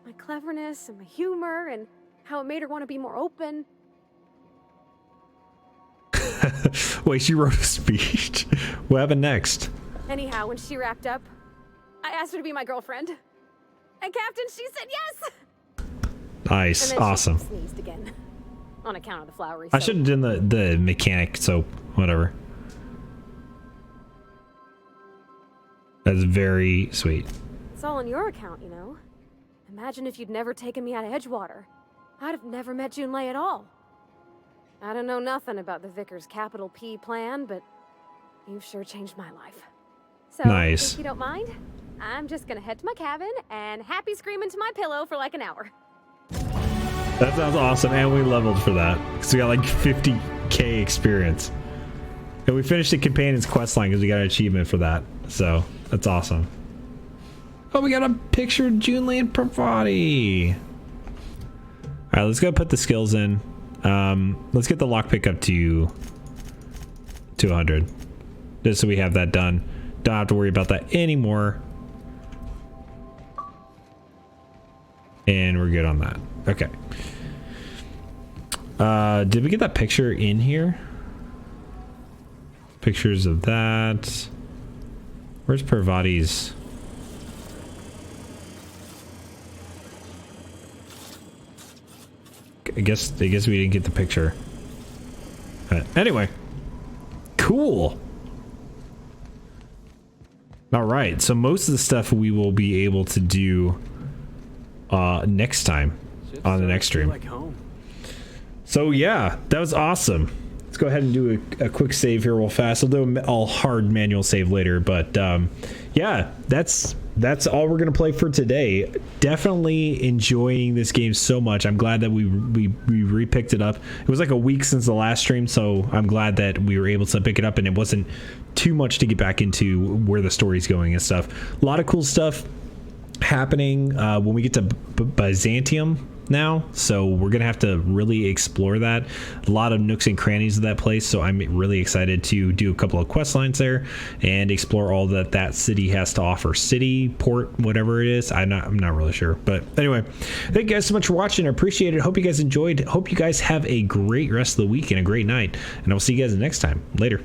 my cleverness and my humor, and how it made her want to be more open. Wait, she wrote a speech? What happened next? Anyhow, when she wrapped up, I asked her to be my girlfriend. And Captain, she said yes! Nice, and then awesome. She sneezed again, on account of the flowery I soap. should have done the mechanic soap, whatever. That's very sweet. It's all on your account, you know. Imagine if you'd never taken me out of Edgewater. I'd have never met Junlei at all. I don't know nothing about the Vicar's capital P plan, but you've sure changed my life. So, nice. If you don't mind, I'm just gonna head to my cabin and happy scream into my pillow for like an hour. That sounds awesome, and we leveled for that. Because we got like 50k experience. And we finished the companion's quest line because we got an achievement for that. So, that's awesome. Oh, we got a picture of Junlei and Parvati. Alright, let's go put the skills in. Let's get the lockpick up to 200. Just so we have that done. Don't have to worry about that anymore. And we're good on that. Okay. Did we get that picture in here? Pictures of that. Where's Parvati's? I guess we didn't get the picture. Anyway. Cool. All right. So most of the stuff we will be able to do next time on the next stream. So yeah, that was awesome. Let's go ahead and do a quick save here real fast. I'll do a hard manual save later, but yeah, that's all we're gonna play for today. Definitely enjoying this game so much. I'm glad that we repicked it up. It was like a week since the last stream, so I'm glad that we were able to pick it up and it wasn't too much to get back into where the story's going and stuff. A lot of cool stuff happening when we get to Byzantium now, so we're gonna have to really explore that. A lot of nooks and crannies of that place, so I'm really excited to do a couple of quest lines there and explore all that city has to offer. City, port, whatever it is. I'm not really sure, but anyway, thank you guys so much for watching. I appreciate it. Hope you guys enjoyed. Hope you guys have a great rest of the week and a great night, and I'll see you guys next time. Later.